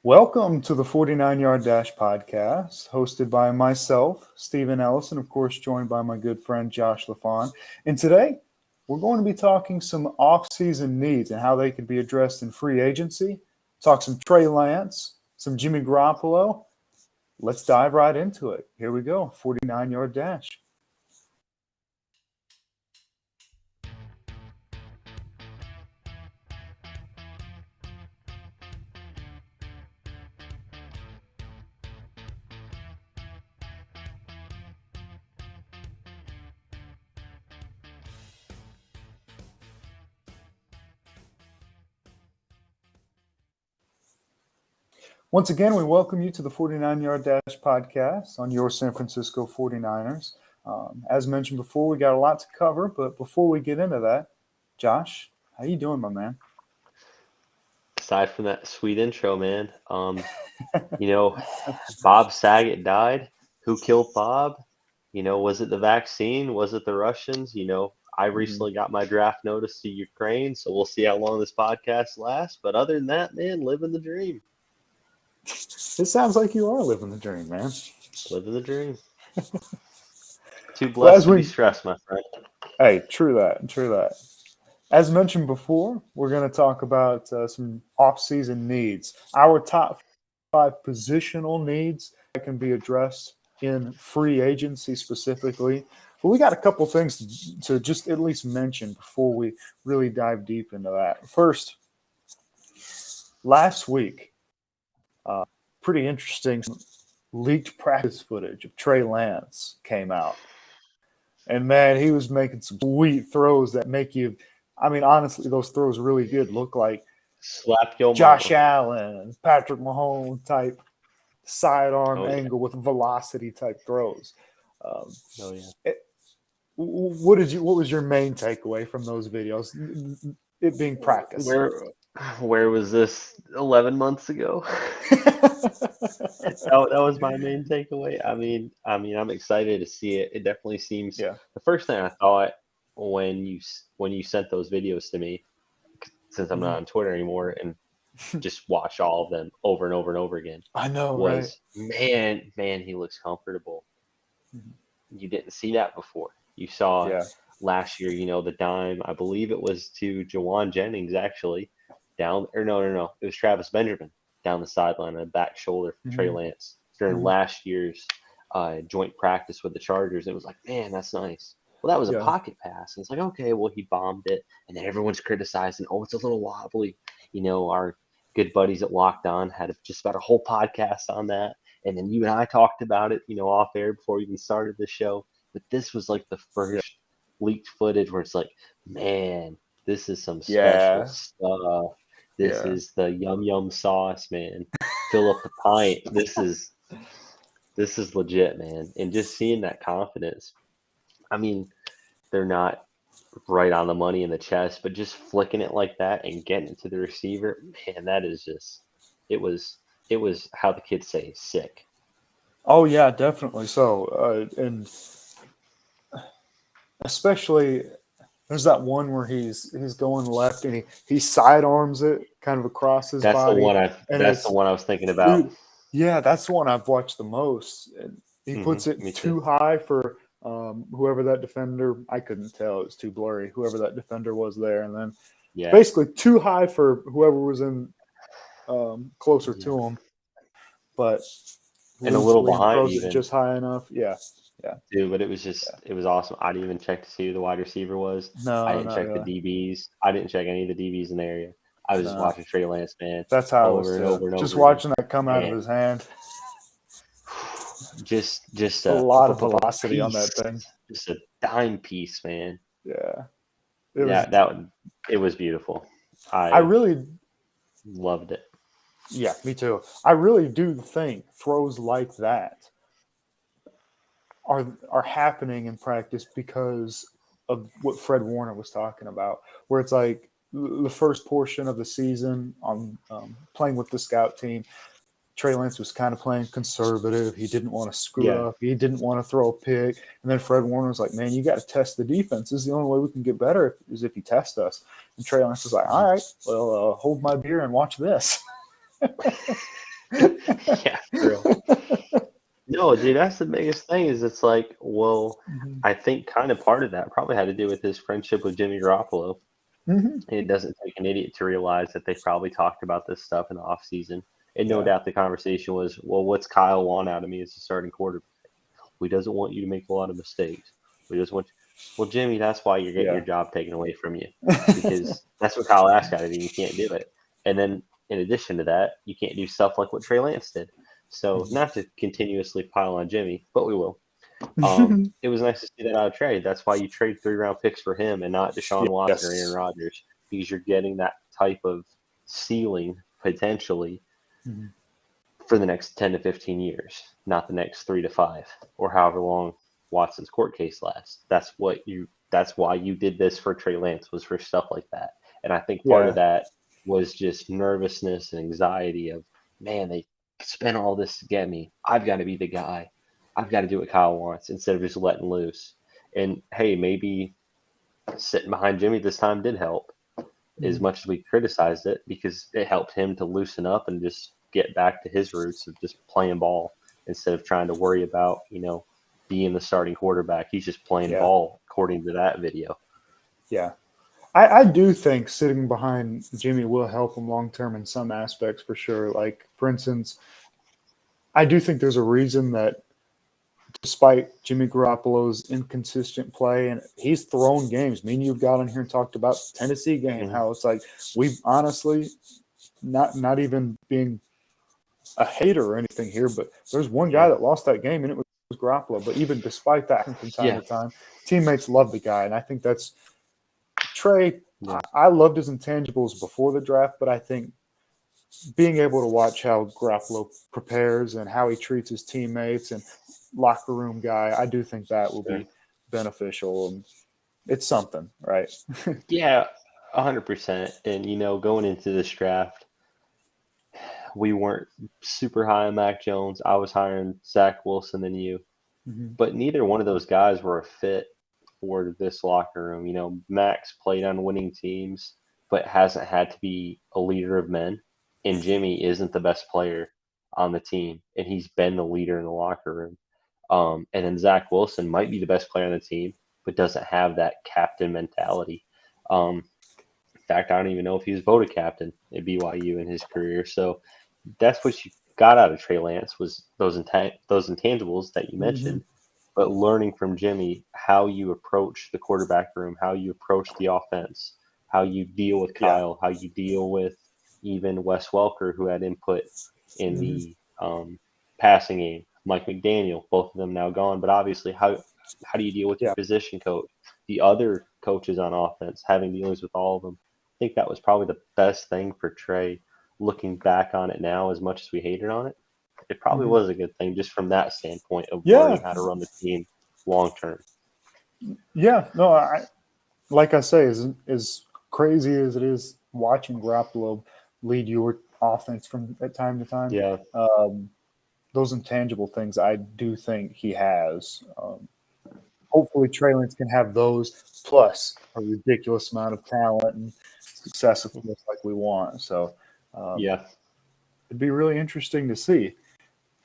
Welcome to the 49 Yard Dash podcast, hosted by myself, Stephen Ellis, and of course, joined by my good friend Josh LaFawn. And today, we're going to be talking some off-season needs and how they could be addressed in free agency. Talk some Trey Lance, some Jimmy Garoppolo. Let's dive right into it. Here we go, 49 Yard Dash. Once again, we welcome you to the 49 Yard Dash podcast on your San Francisco 49ers. As mentioned before, we got a lot to cover, but before we get into that, Josh, how you doing, my man? Aside from that sweet intro, man, Bob Saget died. Who killed Bob? Was it the vaccine? Was it the Russians? I recently got my draft notice to Ukraine, so we'll see how long this podcast lasts. But other than that, man, living the dream. It sounds like you are living the dream, man. Living the dream. Too blessed to be stressed, my friend. Hey, true that. As mentioned before, we're going to talk about some off-season needs. Our top 5 positional needs that can be addressed in free agency specifically. But we got a couple things to just at least mention before we really dive deep into that. First, last week, pretty interesting leaked practice footage of Trey Lance came out. And, man, he was making some sweet throws that make you – I mean, honestly, those throws really did look like Josh Allen, Patrick Mahomes type sidearm angle with velocity type throws. What was your main takeaway from those videos? It being practice. Where was this 11 months ago? that was my main takeaway. I mean, I'm excited to see it. It definitely seems. Yeah. The first thing I thought when you sent those videos to me, since I'm not on Twitter anymore and just watch all of them over and over and over again. I know, was right? Man, he looks comfortable. Mm-hmm. You didn't see that before. You saw last year, the dime. I believe it was to Jawan Jennings actually. No, it was Travis Benjamin down the sideline on the back shoulder for Trey Lance during last year's joint practice with the Chargers. It was like, man, that's nice. Well, that was a pocket pass. And it's like, okay, well, he bombed it. And then everyone's criticizing, it's a little wobbly. Our good buddies at Locked On had just about a whole podcast on that. And then you and I talked about it, off air before we even started the show. But this was like the first leaked footage where it's like, man, this is some special stuff. This is the yum sauce, man. Fill up the pint. This is legit, man. And just seeing that confidence. I mean, they're not right on the money in the chest, but just flicking it like that and getting it to the receiver, man, that is just it was how the kids say, sick. Oh yeah, definitely so. And especially there's that one where he's going left and he sidearms it kind of across his body. That's the one I was thinking about. Dude, yeah, that's the one I've watched the most. And he puts it too high for whoever that defender. I couldn't tell; it was too blurry. Whoever that defender was there, and then basically too high for whoever was in closer to him. But and a little behind, even just high enough. Yeah. Dude, but it was awesome. I didn't even check to see who the wide receiver was. No, I didn't check the DBs. I didn't check any of the DBs in the area. I was just watching Trey Lance, man. That's how over and over and over. Just watching that come out of his hand. Just a lot of velocity on that thing. Just a dime piece, man. Yeah. It was beautiful. I really loved it. Yeah, me too. I really do think throws like that are happening in practice because of what Fred Warner was talking about, where it's like the first portion of the season on playing with the scout team, Trey Lance was kind of playing conservative. He didn't want to screw up. He didn't want to throw a pick. And then Fred Warner was like, man, you got to test the defense. This is the only way we can get better is if you test us. And Trey Lance was like, all right, well, hold my beer and watch this. Yeah, for real. No, dude, that's the biggest thing is it's like, well, Mhm. I think kind of part of that probably had to do with his friendship with Jimmy Garoppolo. Mhm. It doesn't take an idiot to realize that they probably talked about this stuff in the off season. And no Yeah. doubt the conversation was, well, what's Kyle want out of me as a starting quarterback? We doesn't want you to make a lot of mistakes. We just want, well, Jimmy, that's why you're getting your Yeah. job taken away from you because that's what Kyle asked out of you. You can't do it. And then in addition to that, you can't do stuff like what Trey Lance did. So not to continuously pile on Jimmy, but we will. It was nice to see that out of Trey. That's why you trade 3 round picks for him and not Deshaun Watson or Aaron Yes. Rodgers because you're getting that type of ceiling potentially Mhm. for the next 10 to 15 years, not the next 3 to 5 or however long Watson's court case lasts. That's why you did this for Trey Lance was for stuff like that. And I think part of Yeah. that was just nervousness and anxiety of, man, they spent all this to get me. I've got to be the guy. I've got to do what Kyle wants instead of just letting loose. And hey, maybe sitting behind Jimmy this time did help as Mhm. much as we criticized it because it helped him to loosen up and just get back to his roots of just playing ball instead of trying to worry about, being the starting quarterback. He's just playing Yeah. ball according to that video. Yeah. I do think sitting behind Jimmy will help him long term in some aspects for sure. Like, for instance, I do think there's a reason that despite Jimmy Garoppolo's inconsistent play, and he's thrown games. Me and you got on here and talked about the Tennessee game, Mm-hmm. how it's like we honestly not even being a hater or anything here, but there's one guy Mm-hmm. that lost that game, and it was Garoppolo. But even despite that, from time Yeah. to time, teammates love the guy, and I think that's Trey. Yeah. I loved his intangibles before the draft, but I think being able to watch how Garoppolo prepares and how he treats his teammates and locker room guy, I do think that will Sure. be beneficial. And it's something, right? Yeah. 100%. And, going into this draft, we weren't super high on Mac Jones. I was higher on Zach Wilson than you. Mhm. But neither one of those guys were a fit for this locker room. Max played on winning teams, but hasn't had to be a leader of men. And Jimmy isn't the best player on the team, and he's been the leader in the locker room. And then Zach Wilson might be the best player on the team, but doesn't have that captain mentality. In fact, I don't even know if he was voted captain at BYU in his career. So that's what you got out of Trey Lance was those intangibles that you Mhm. mentioned, but learning from Jimmy how you approach the quarterback room, how you approach the offense, how you deal with Yeah. Kyle, how you deal with even Wes Welker, who had input in Mhm. the passing game, Mike McDaniel, both of them now gone, but obviously how do you deal with your Yeah. position coach, the other coaches on offense, having dealings with all of them. I think that was probably the best thing for Trey. Looking back on it now, as much as we hated on it, it probably Mhm. was a good thing just from that standpoint of Yeah. learning how to run the team long term. Yeah. No, like I say, as crazy as it is watching Garoppolo lead your offense from at time to time, Yeah, um, those intangible things I do think he has. Hopefully Trey Lance can have those plus a ridiculous amount of talent and successiveness like we want. So um, yeah, it'd be really interesting to see.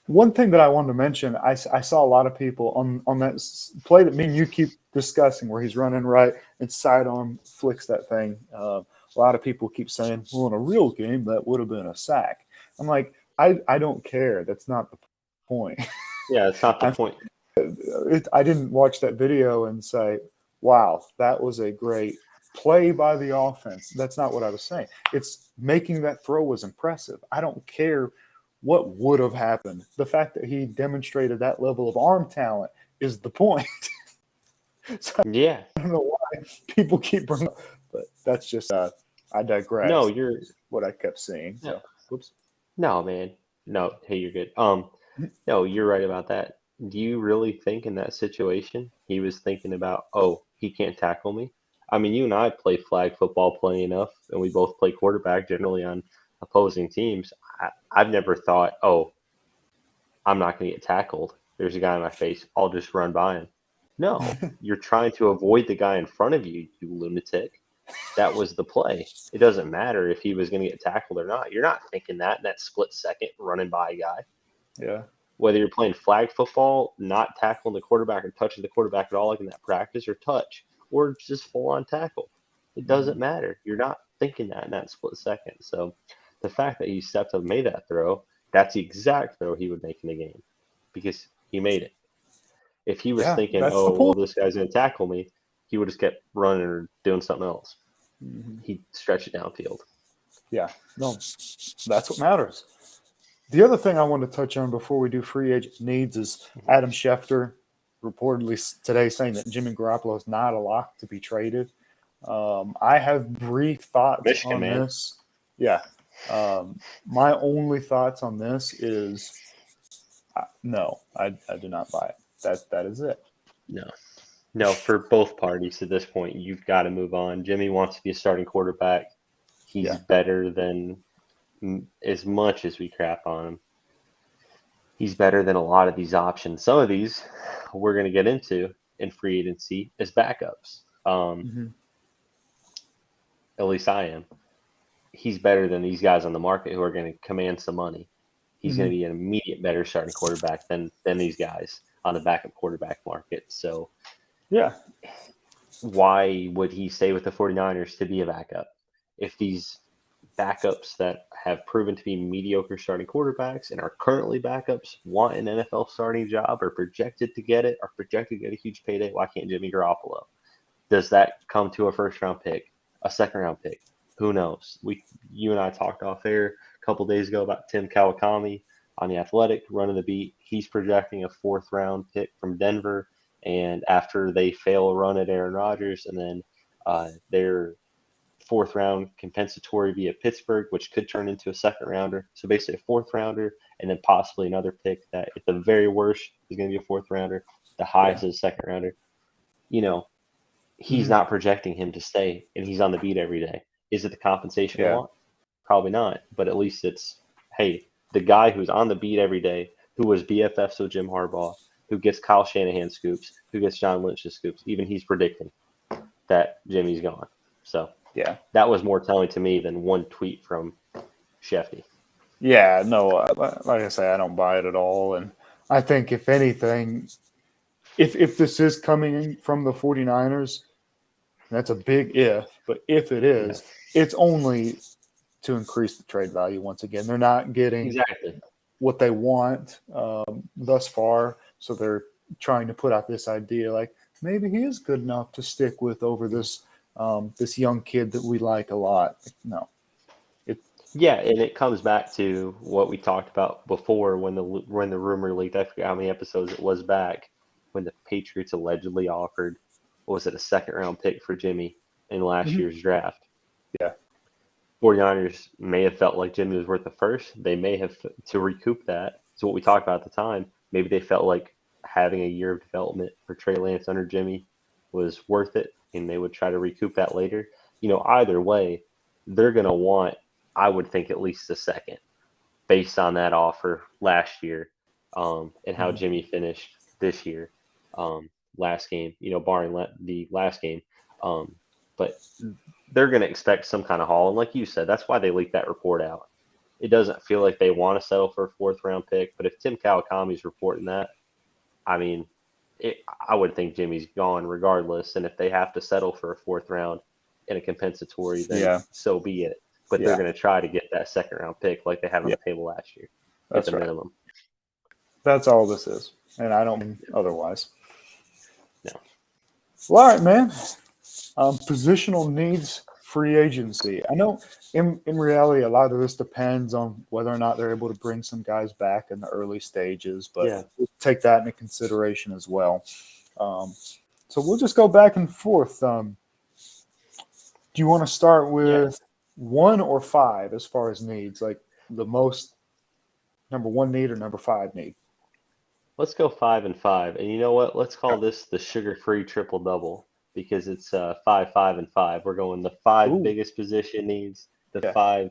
One thing that I wanted to mention, I saw a lot of people on that play that me and you keep discussing where he's running right and sidearm flicks that thing. A lot of people keep saying, well, in a real game, that would have been a sack. I'm like, I don't care. That's not the point. yeah. It's not the I'm point. I didn't watch that video and say, wow, that was a great play by the offense. That's not what I was saying. It's making that throw was impressive. I don't care what would have happened. The fact that he demonstrated that level of arm talent is the point. So Yeah. I don't know why people keep bringing up, but that's just, I No, digress. you're What I kept seeing. no, So, whoops. no, man. No, hey, you're good. No, you're right about that. Do you really think in that situation he was thinking about, oh, he can't tackle me? I mean, you and I play flag football plenty enough, and we both play quarterback generally on opposing teams. I've never thought, oh, I'm not going to get tackled. There's a guy in my face. I'll just run by him. No, you're trying to avoid the guy in front of you, you lunatic. that was the play. It doesn't matter if he was going to get tackled or not. You're not thinking that in that split second running by a guy. Yeah. Whether you're playing flag football, not tackling the quarterback or touching the quarterback at all, like in that practice, or touch, or just full on tackle. It doesn't matter. You're not thinking that in that split second. So the fact that he stepped up and made that throw, that's the exact throw he would make in the game because he made it. If he was thinking, that's the oh, well, point. this guy's going to tackle me, he would have kept running or doing something else. Mm-hmm. He'd stretch it downfield. Yeah, no, that's what matters. The other thing I want to touch on before we do free agent needs is Adam Schefter reportedly today saying that Jimmy Garoppolo is not a lock to be traded. I have brief thoughts Michigan, on man. this. Yeah. My only thoughts on this is no, I do not buy it. That is it. No, for both parties at this point, you've got to move on. Jimmy wants to be a starting quarterback. He's better than, as much as we crap on him, he's better than a lot of these options. Some of these we're going to get into in free agency as backups. At least I am. He's better than these guys on the market who are going to command some money. He's going to be an immediate better starting quarterback than these guys on the backup quarterback market. So, yeah, why would he stay with the 49ers to be a backup? If these backups that have proven to be mediocre starting quarterbacks and are currently backups want an NFL starting job or projected to get it or projected to get a huge payday, why can't Jimmy Garoppolo? Does that come to a first-round pick, a second-round pick? Who knows? You and I talked off air a couple days ago about Tim Kawakami on The Athletic running the beat. He's projecting a fourth-round pick from Denver, and after they fail a run at Aaron Rodgers, and then their fourth-round compensatory via Pittsburgh, which could turn into a second-rounder. So basically a fourth-rounder and then possibly another pick that at the very worst is going to be a fourth-rounder. The highest is a second-rounder. He's not projecting him to stay, and he's on the beat every day. Is it the compensation we want? Probably not. But at least it's, hey, the guy who's on the beat every day, who was BFFs with Jim Harbaugh, who gets Kyle Shanahan scoops, who gets John Lynch's scoops, even he's predicting that Jimmy's gone. So that was more telling to me than one tweet from Shefty. Yeah, no, like I say, I don't buy it at all. And I think if anything, if this is coming from the 49ers, that's a big if, but if it is, it's only to increase the trade value once again. They're not getting what they want thus far, so they're trying to put out this idea like maybe he is good enough to stick with over this this young kid that we like a lot. No. Yeah, and it comes back to what we talked about before when the rumor leaked. I forget how many episodes it was back when the Patriots allegedly offered, what was it, a second-round pick for Jimmy in last year's draft. Yeah. 49ers may have felt like Jimmy was worth the first. They may have, to recoup that. So what we talked about at the time, maybe they felt like having a year of development for Trey Lance under Jimmy was worth it, and they would try to recoup that later. Either way, they're going to want, I would think, at least a second based on that offer last year and how Jimmy finished this year, last game, barring the last game. But they're going to expect some kind of haul. And like you said, that's why they leaked that report out. It doesn't feel like they want to settle for a fourth-round pick. But if Tim Kawakami's reporting that, I mean, I would think Jimmy's gone regardless. And if they have to settle for a fourth round in a compensatory, then so be it. But they're going to try to get that second-round pick like they had on the table last year at the minimum. That's all this is. And I don't mean otherwise. No. Well, all right, man. Positional needs, free agency. I know in reality, a lot of this depends on whether or not they're able to bring some guys back in the early stages, but we'll take that into consideration as well. So we'll just go back and forth. Do you want to start with 1 or 5 as far as needs, like the most number 1 need or number 5 need? Let's go 5 and 5. And you know what? Let's call this the sugar-free triple-double. Because it's 5, 5, and 5. We're going the 5 biggest position needs, the 5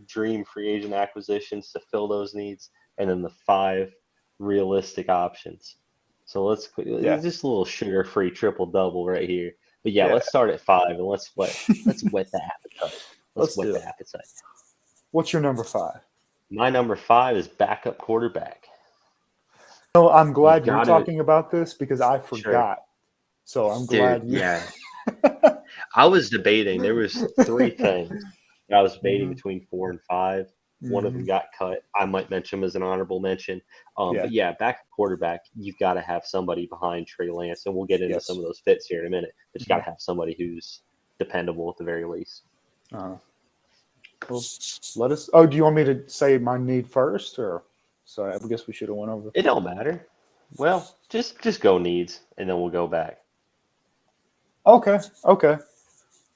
dream free agent acquisitions to fill those needs, and then the 5 realistic options. So let's just a little sugar-free triple-double right here. But yeah, Yeah. let's start at 5 and let's whet the appetite. Let's Whet do the it. appetite. What's your number 5? My number 5 is backup quarterback. No, I'm glad you're got to talking about this because I Sure, forgot. So I'm dude. glad you. Yeah, I was debating. There was 3 things that I was debating hmm between 4 and 5. One of them hmm got cut. I might mention him as an honorable mention. Yeah. But yeah, backup quarterback, you've got to have somebody behind Trey Lance, and we'll get into some Yes. of those fits here in a minute. But you got hmm to have somebody who's dependable at the very least. Uh, well, let us. Oh, do you want me to say my need first, or? Sorry, I guess we should have went over. It don't matter. Well, just go needs, and then we'll go back. Okay. Okay.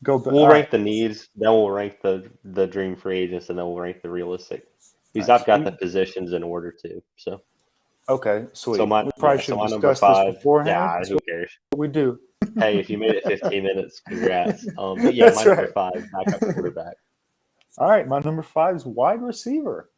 Go back. We'll All right. rank the needs, then we'll rank the dream free agents, and then we'll rank the realistic. Because I've Nice. got the positions in order too. Okay. So Sweet. my We probably yeah, should so my number discuss this 5, beforehand. yeah, That's who cares? what we do. Hey, if you made it 15 minutes, congrats. But yeah, my That's number right. 5, backup quarterback. All right. My number 5 is wide receiver.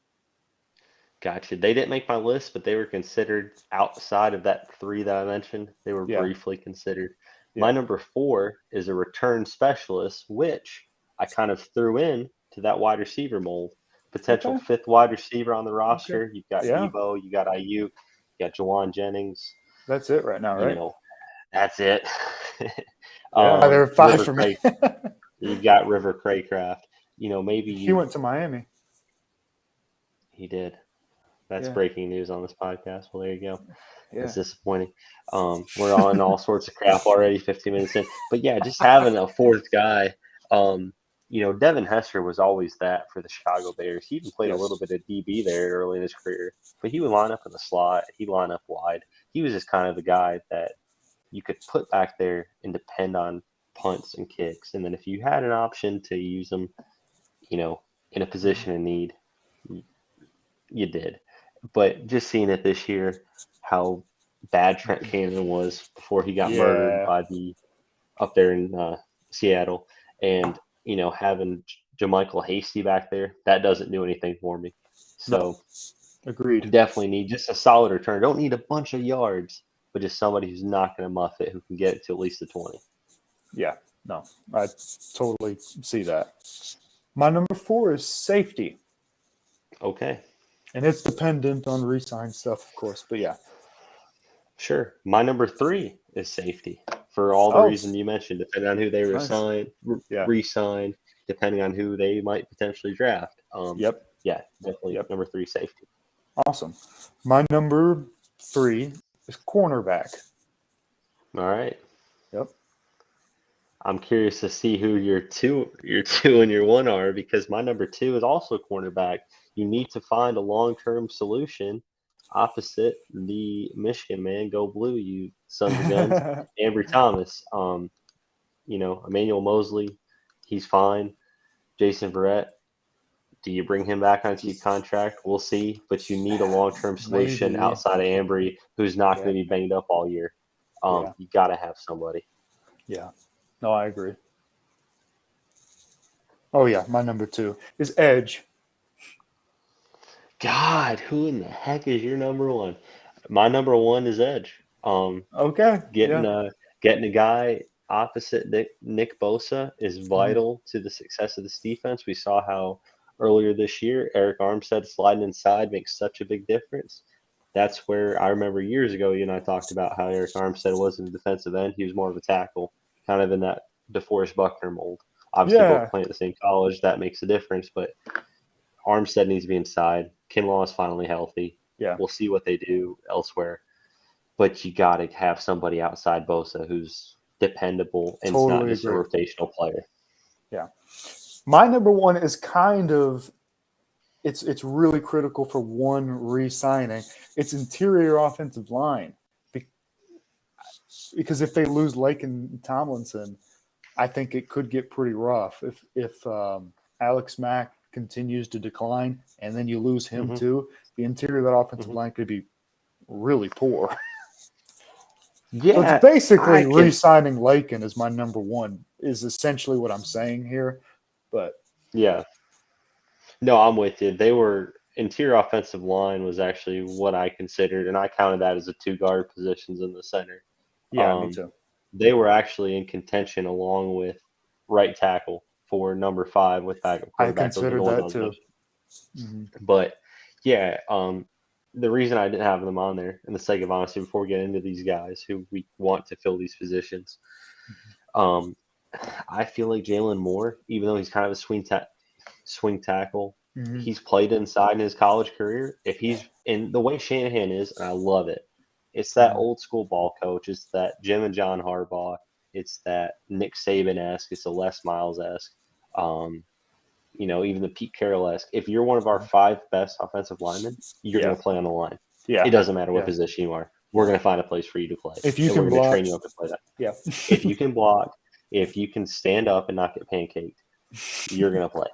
Gotcha. They didn't make my list, but they were considered outside of that 3 that I mentioned. They were Yeah. briefly considered. My Yeah. number 4 is a return specialist, which I kind of threw in to that wide receiver mold. Potential Okay. 5th wide receiver on the Okay. roster. You've got Yeah. Debo, you got Ayuk, you got Jawan Jennings. That's it right now, You right? know, that's it. Yeah. There are 5 River for me. Cray, you got River Craycraft. Maybe He you. went to Miami. He did. That's Yeah. breaking news on this podcast. Well, there you go. That's Yeah. disappointing. We're on all sorts of crap already, 15 minutes in. But yeah, just having a 4th guy. Devin Hester was always that for the Chicago Bears. He even played a little Yes. bit of DB there early in his career, but he would line up in the slot. He'd line up wide. He was just kind of the guy that you could put back there and depend on punts and kicks. And then if you had an option to use them, in a position of need, you did. But just seeing it this year, how bad Trent Cannon was before he got murdered Yeah. by the up there in Seattle, and having Jamichael Hasty back there, that doesn't do anything for me. No. So Agreed. definitely need just a solid return. Don't need a bunch of yards, but just somebody who's not going to muff it, who can get it to at least the 20. Yeah. No. I totally see that. My number 4 is safety. Okay. And it's dependent on re-sign stuff, of course. But yeah. Sure. My number 3 is safety for all the Oh, reasons you mentioned, depending on who they nice. Yeah. re-sign, depending on who they might potentially draft. Yep. Yeah, definitely Yep. number 3 safety. Awesome. My number 3 is cornerback. All right. Yep. I'm curious to see who your two and your 1 are, because my number 2 is also cornerback. You need to find a long-term solution opposite the Michigan man. Go blue, you sons of guns. Ambry Thomas. Emmanuel Mosley, he's fine. Jason Verrett, do you bring him back on a cheap contract? We'll see, but you need a long-term solution Maybe. outside of Ambry, who's not Yeah. going to be banged up all year. Yeah. You got to have somebody. Yeah. No, I agree. Oh yeah, my number 2 is edge. God, who in the heck is your number 1? My number 1 is Edge. Okay. Getting Yeah. a guy opposite Nick Bosa is Mhm. vital to the success of this defense. We saw how earlier this year Eric Armstead sliding inside makes such a big difference. That's where I remember years ago you and I talked about how Eric Armstead wasn't a defensive end; he was more of a tackle, kind of in that DeForest Buckner mold. Obviously, both Yeah. playing at the same college, that makes a difference, but Armstead needs to be inside. Kinlaw is finally healthy. Yeah. We'll see what they do elsewhere. But you got to have somebody outside Bosa who's dependable and it's not Totally just a agree. rotational player. Yeah. My number 1 is kind of it's really critical for one re-signing. It's interior offensive line. Because if they lose Lake and Tomlinson, I think it could get pretty rough. If Alex Mack continues to decline and then you lose him Mm-hmm. too, the interior of that offensive Mm-hmm. line could be really poor. Yeah, So it's basically I can. re-signing Lakin as my number 1 is essentially what I'm saying here. But Yeah, no, I'm with you. They were interior offensive line was actually what I considered, and I counted that as the 2 guard positions in the center. yeah, me Um, too. they were actually in contention along with right tackle for number 5 with backup I quarterback. Those are the considered ones I that was too. mentioning. Mm-hmm. But yeah, the reason I didn't have them on there, in the sake of honesty, before we get into these guys who we want to fill these positions, um, I feel like Jalen Moore, even though he's kind of a swing tackle, Mm-hmm. he's played inside in his college career. If he's in the way Shanahan is, and I love it, it's that Mm-hmm. old school ball coach. It's that Jim and John Harbaugh. It's that Nick Saban esque. It's a Les Miles esque. Even the Pete Carroll esque. If you're one of our 5 best offensive linemen, you're Yeah. going to play on the line. Yeah. It doesn't matter what Yeah. position you are. We're going to find a place for you to play, If you and we're can going to block, train you up to play that. yeah. If you can block, if you can stand up and not get pancaked, you're going to play.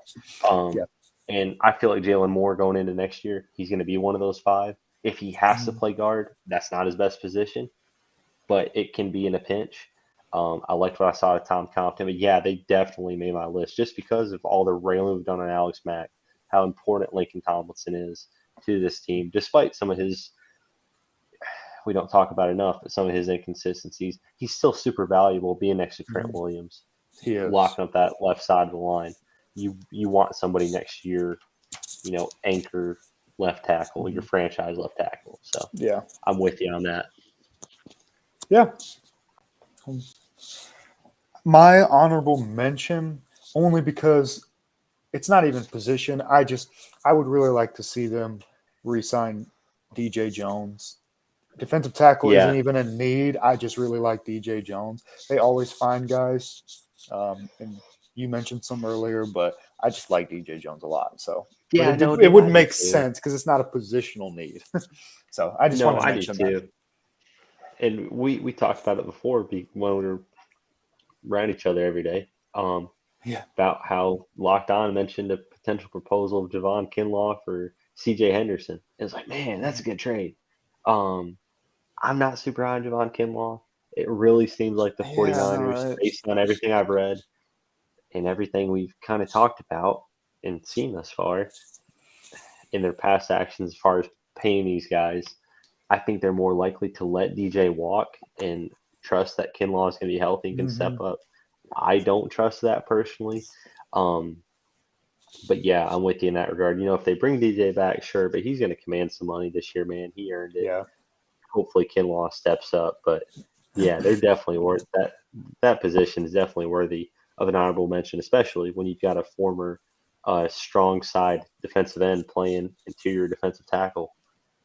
Yeah. And I feel like Jalen Moore going into next year, he's going to be one of those 5. If he has to play guard, that's not his best position, but it can be in a pinch. I liked what I saw of Tom Compton, but yeah, they definitely made my list just because of all the railing we've done on Alex Mack, how important Lincoln Tomlinson is to this team, despite some of his, we don't talk about enough, but some of his inconsistencies. He's still super valuable being next to Trent Williams, He is. locking up that left side of the line. You want somebody next year, anchor left tackle, your franchise left tackle. So yeah, I'm with you on that. Yeah. My honorable mention, only because it's not even position. I would really like to see them re-sign DJ Jones. Defensive tackle isn't Yeah. even a need. I just really like DJ Jones. They always find guys, and you mentioned some earlier, but I just like DJ Jones a lot. So, but Yeah, no, it dude, I wouldn't do make too. sense because it's not a positional need. So I just No, wanted to I do mention that. too. And we talked about it before when we were around each other every day. Yeah. About how Locked On mentioned a potential proposal of Javon Kinlaw for CJ Henderson. It was like, man, that's a good trade. Um, I'm not super high on Javon Kinlaw. It really seems like the Yeah, no, 49ers, based on everything I've read and everything we've kind of talked about and seen thus far in their past actions as far as paying these guys, I think they're more likely to let DJ walk and trust that Kinlaw is going to be healthy and can step up. I don't trust that personally. But yeah, I'm with you in that regard. If they bring DJ back, sure, but he's going to command some money this year, man. He earned it. Yeah. Hopefully Kinlaw steps up. But yeah, they're definitely worth that. That position is definitely worthy of an honorable mention, especially when you've got a former strong side defensive end playing interior defensive tackle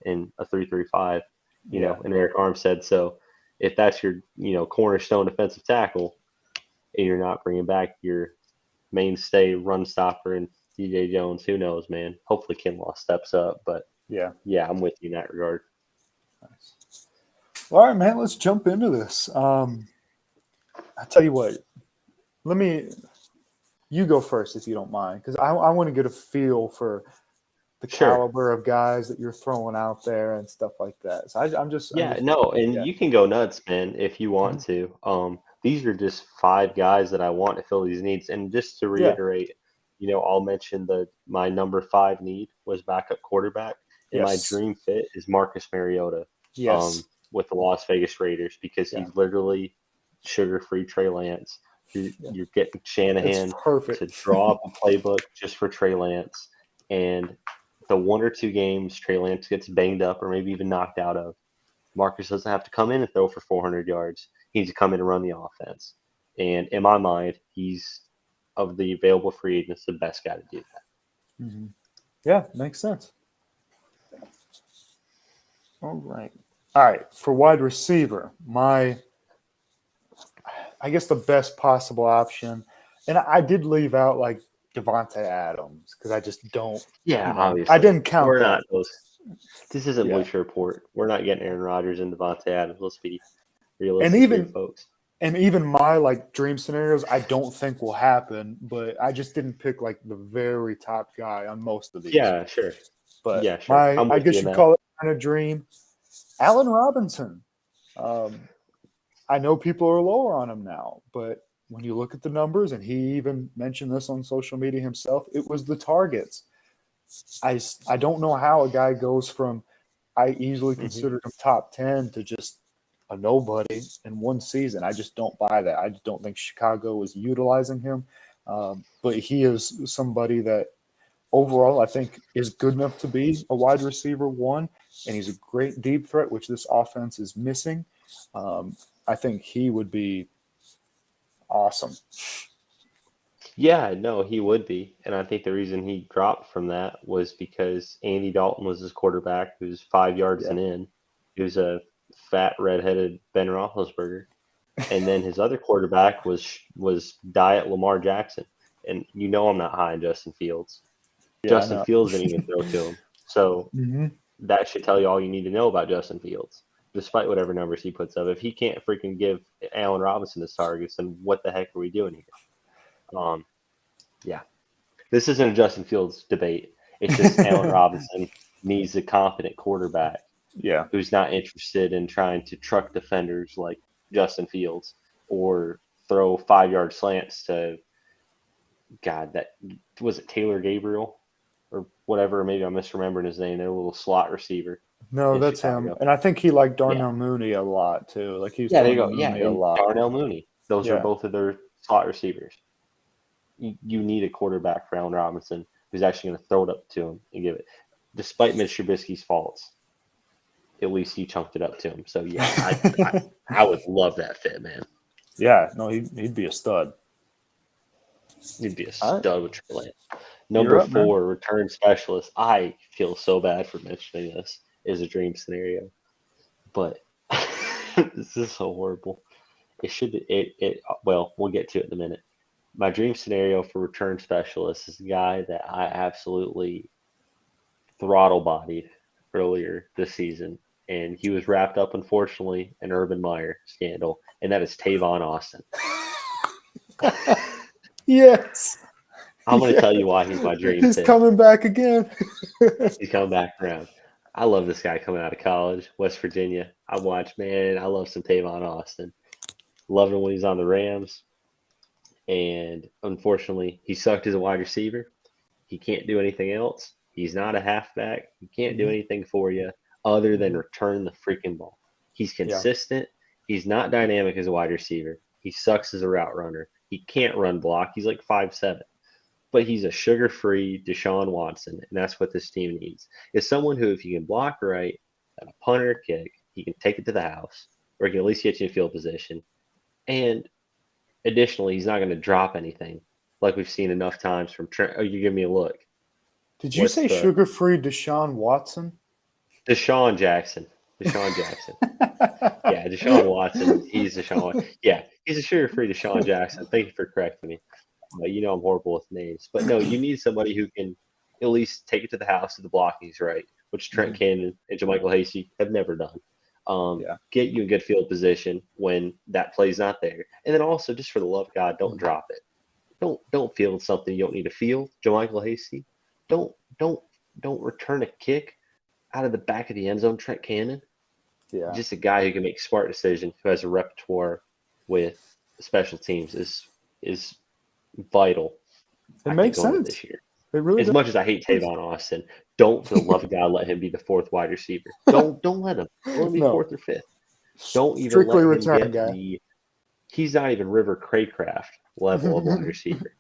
in a 3-3-5. Yeah. And Eric Armstead. So if that's your cornerstone defensive tackle, and you're not bringing back your mainstay run stopper and DJ Jones, who knows, man? Hopefully Kinlaw steps up, but Yeah. I'm with you in that regard. Nice. All right, man, let's jump into this. I tell you what, you go first if you don't mind, because I want to get a feel for the caliber of guys that you're throwing out there and stuff like that. So I'm just No, and you can go nuts, man, if you want to. These are just 5 guys that I want to fill these needs. And just to reiterate, I'll mention that my number 5 need was backup quarterback, and my dream fit is Marcus Mariota. Yes. With the Las Vegas Raiders, because he's literally sugar-free Trey Lance. You're getting Shanahan to draw up a playbook just for Trey Lance, and the 1 or 2 games Trey Lance gets banged up or maybe even knocked out of, Marcus doesn't have to come in and throw for 400 yards. He needs to come in and run the offense. And in my mind, he's, of the available free agents, the best guy to do that. Mm-hmm. Yeah, makes sense. All right. For wide receiver, I guess the best possible option, and I did leave out like Devontae Adams because I just don't. Yeah, obviously. I didn't count We're that. not those. This isn't Bleacher Report. We're not getting Aaron Rodgers and Devontae Adams. Let's be realistic here, folks. And even my dream scenarios, I don't think will happen. But I just didn't pick the very top guy on most of these. Yeah, sure. But yeah, sure. I guess you'd call it kind of dream. Allen Robinson. I know people are lower on him now, but when you look at the numbers, and he even mentioned this on social media himself, it was the targets. I don't know how a guy goes from I easily considered him top 10 to just a nobody in one season. I just don't buy that. I just don't think Chicago was utilizing him. But he is somebody that overall I think is good enough to be a wide receiver one, and he's a great deep threat, which this offense is missing. I think he would be awesome. Yeah, no, he would be. And I think the reason he dropped from that was because Andy Dalton was his quarterback, who's 5 yards Yeah. and in. He was a fat, redheaded Ben Roethlisberger. And then his other quarterback was Diet Lamar Jackson. And you know I'm not high on Justin Fields. Yeah, I Justin know. Fields didn't even throw to him. So Mm-hmm. that should tell you all you need to know about Justin Fields, despite whatever numbers he puts up. If he can't freaking give Allen Robinson his targets, then what the heck are we doing here? Yeah. This isn't a Justin Fields debate. It's just Allen Robinson needs a confident quarterback Yeah. who's not interested in trying to truck defenders like Justin Fields or throw 5 yard slants to God, that was it Taylor Gabriel or whatever. Maybe I'm misremembering his name. They're a little slot receiver No, in that's him. Chicago. And I think he liked Yeah. Darnell Mooney a lot too. Like he was Yeah, there throwing you to go. Yeah, Mooney a and lot. Darnell Mooney. Those are Yeah. both of their slot receivers. You need a quarterback for Allen Robinson who's actually going to throw it up to him and give it. Despite Mitch Trubisky's faults, at least he chunked it up to him. So, yeah, I would love that fit, man. Yeah, no, he'd be a stud. He'd be a All stud right. with Trey Lance. You're Number up, man. 4, return specialist. I feel so bad for mentioning this. Is a dream scenario. But this is so horrible. Well, we'll get to it in a minute. My dream scenario for return specialist is a guy that I absolutely throttle bodied earlier this season, and he was wrapped up, unfortunately, in Urban Meyer scandal, and that is Tavon Austin. Yes. I'm going to tell you why he's my dream He's pick. coming back again. He's coming back around. I love this guy coming out of college, West Virginia. I love some Tavon Austin. Loved him when he's on the Rams. And unfortunately, he sucked as a wide receiver. He can't do anything else. He's not a halfback. He can't do anything for you other than return the freaking ball. He's consistent. He's not dynamic as a wide receiver. He sucks as a route runner. He can't run block. He's like 5'7". But he's a sugar-free Deshaun Watson, and that's what this team needs. Is someone who, if you can block right at a punt or a kick, he can take it to the house, or he can at least get you in field position. And additionally, he's not going to drop anything like we've seen enough times from Trent. Oh, you give me a look. Did you say sugar-free Deshaun Watson? Deshaun Jackson. Yeah, Deshaun Watson. He's Deshaun. Yeah, he's a sugar-free Deshaun Jackson. Thank you for correcting me. You know I'm horrible with names. But no, you need somebody who can at least take it to the house if the blocking's right, which Trent Cannon and JaMychal Hasty have never done. Get you in good field position when that play's not there. And then also, just for the love of God, don't drop it. Don't field something you don't need to field. JaMychal Hasty, don't return a kick out of the back of the end zone. Trent Cannon, just a guy who can make smart decisions, who has a repertoire with special teams is vital. It makes sense this year. It really as much as I hate Tavon Austin, don't for the love of God let him be the fourth wide receiver. Don't let him. Let him be fourth or fifth. Don't even strictly let return him get guy. He's not even River Craycraft level of wide receiver,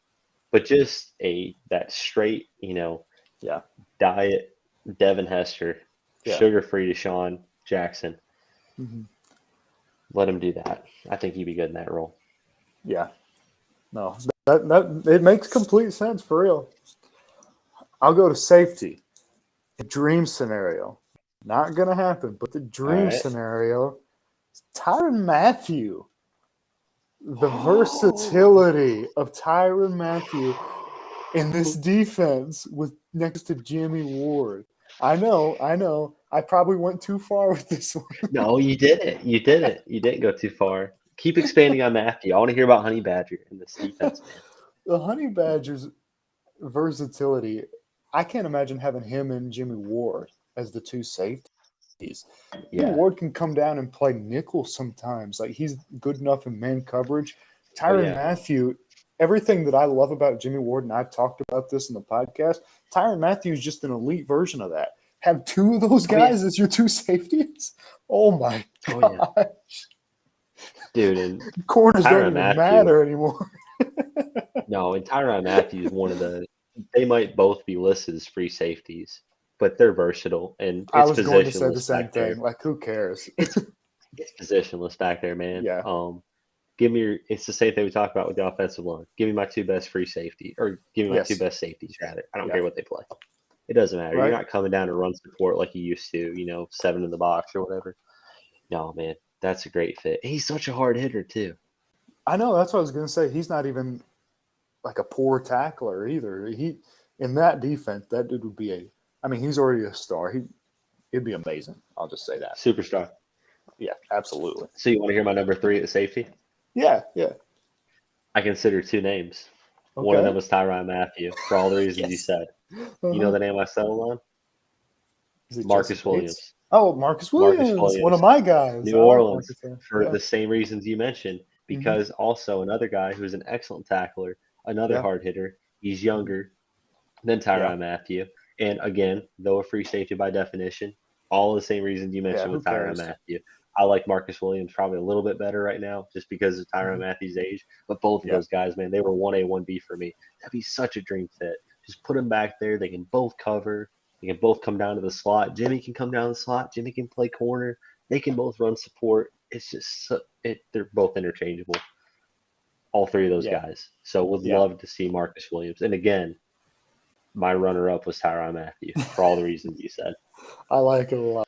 but just that straight, diet Devin Hester, sugar-free Deshaun Jackson. Mm-hmm. Let him do that. I think he'd be good in that role. Yeah. No, that it makes complete sense for real. I'll go to safety. The dream scenario. Not going to happen, but the dream scenario is Tyrann Mathieu. The versatility of Tyrann Mathieu in this defense with next to Jimmy Ward. I know. I probably went too far with this one. No, you didn't. You didn't go too far. Keep expanding on Mathieu. I want to hear about Honey Badger in this defense, man. The Honey Badger's versatility, I can't imagine having him and Jimmy Ward as the two safeties. Jimmy Ward can come down and play nickel sometimes. Like, he's good enough in man coverage. Tyrann Mathieu, everything that I love about Jimmy Ward, and I've talked about this in the podcast, Tyrann Mathieu is just an elite version of that. have two of those guys as your two safeties? Oh my Oh, god, yeah. Dude, and corners don't Tyrann even Mathieu. matter anymore. No, and Tyrann Mathieu is one of the. They might both be listed as free safeties, but they're versatile and I it's was going to say the positionless same back there. thing. Like, who cares? It's it's positionless back there, man. Yeah. Give me your. It's the same thing we talked about with the offensive line. Give me my two best free safety, or give me my two Yes. best safeties. Rather, I don't Yeah. care what they play. It doesn't matter. Right. You're not coming down to run support like you used to. 7 in the box or whatever. No, man, that's a great fit. He's such a hard hitter too. I know. That's what I was going to say. He's not even like a poor tackler either. He in that defense, that dude would be he's already a star. He'd be amazing. I'll just say that. Superstar. Yeah, absolutely. So you want to hear my number 3 at safety? Yeah. I consider 2 names. Okay. One of them was Tyrann Mathieu for all the reasons you said. Uh-huh. You know the name I settled on? Marcus Williams. Oh, Marcus Williams, one of my guys. New Orleans for the same reasons you mentioned. Because also another guy who's an excellent tackler, another hard hitter. He's younger than Tyrann Mathieu. And again, though a free safety by definition, all the same reasons you mentioned with Tyrann Mathieu. I like Marcus Williams probably a little bit better right now just because of Tyrann Mathieu's age. But both of those guys, man, they were 1A, 1B for me. That'd be such a dream fit. Just put them back there. They can both cover. They can both come down to the slot. Jimmy can come down the slot. Jimmy can play corner. They can both run support. It's just they're both interchangeable. All 3 of those guys. So would love to see Marcus Williams. And again, my runner-up was Tyrann Mathieu for all the reasons you said. I like it a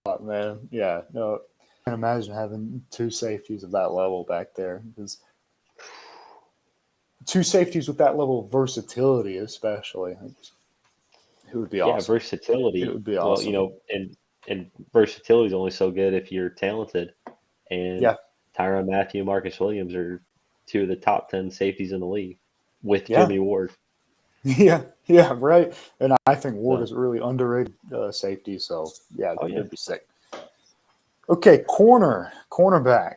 lot, man. Yeah, no, I can imagine having 2 safeties of that level back there because 2 safeties with that level of versatility, especially, it would be awesome. Yeah, versatility. It would be awesome. Well, and versatility is only so good if you're talented. And Tyrann Mathieu, Marcus Williams are 2 of the top 10 safeties in the league with Jimmy Ward. Yeah, right. And I think Ward is a really underrated safety. So, it'd be sick. Okay, cornerback.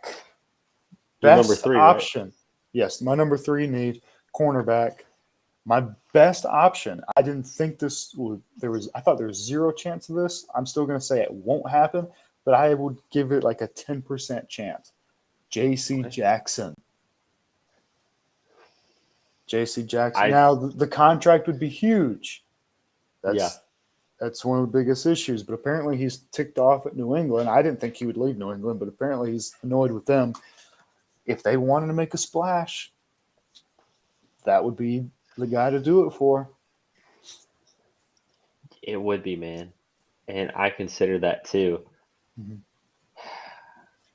Your number 3, option. Right? Yes, my number 3 need cornerback. My best option. I didn't think I thought there was 0 chance of this. I'm still going to say it won't happen, but I would give it like a 10% chance. J.C. Jackson. J.C. Jackson. Now, the contract would be huge. That's one of the biggest issues. But apparently he's ticked off at New England. I didn't think he would leave New England, but apparently he's annoyed with them. If they wanted to make a splash, that would be the guy to do it for. It would be, man. And I consider that too. Mm-hmm.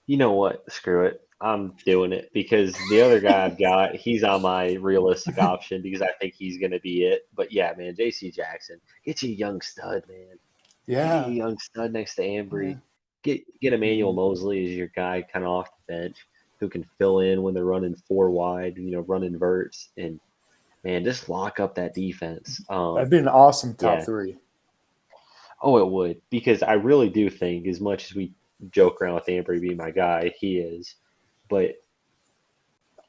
You know what? Screw it. I'm doing it because the other guy I've got, he's on my realistic option because I think he's going to be it. But yeah, man, J.C. Jackson, get you a young stud, man. Yeah. Get you a young stud next to Ambry. Yeah. Get Emmanuel Mosley as your guy kind of off the bench who can fill in when they're running 4 wide, running verts. And, man, just lock up that defense. That'd be an awesome top 3. Oh, it would because I really do think as much as we joke around with Ambry being my guy, he is. But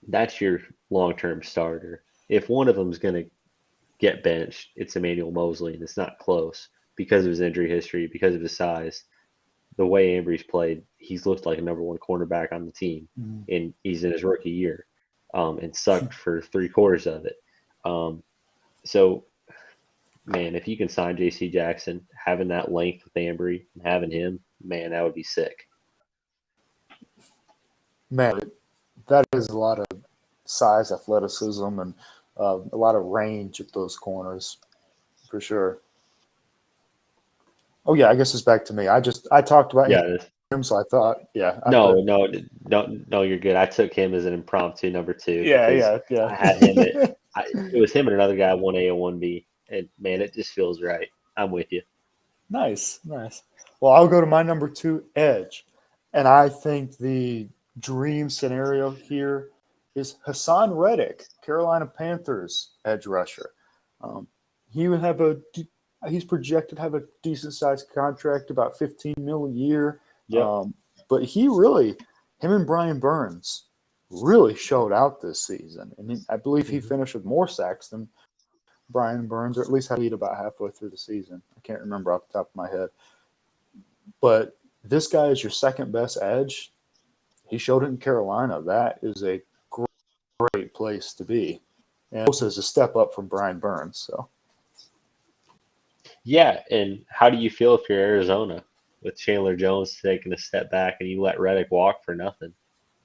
that's your long-term starter. If one of them's going to get benched, it's Emmanuel Mosley, and it's not close because of his injury history, because of his size. The way Ambry's played, he's looked like a number 1 cornerback on the team, and he's in his rookie year and sucked for 3/4 of it. So, man, if you can sign J.C. Jackson, having that length with Ambry and having him, man, that would be sick. Man, that is a lot of size, athleticism, and a lot of range at those corners, for sure. Oh yeah, I guess it's back to me. I talked about him, so I thought, No, you're good. I took him as an impromptu number 2. Yeah. I had him it was him and another guy, 1A and 1B, and man, it just feels right. I'm with you. Nice. Well, I'll go to my number 2, edge, and I think the dream scenario here is Hassan Reddick, Carolina Panthers edge rusher. He would have he's projected to have a decent sized contract, about $15 million a year. Yep. But him and Brian Burns really showed out this season. I mean, I believe he finished with more sacks than Brian Burns, or at least had a lead about halfway through the season. I can't remember off the top of my head. But this guy is your second best edge. He showed it in Carolina. That is a great place to be. And also is a step up from Brian Burns. So Yeah, and how do you feel if you're Arizona with Chandler Jones taking a step back and you let Reddick walk for nothing?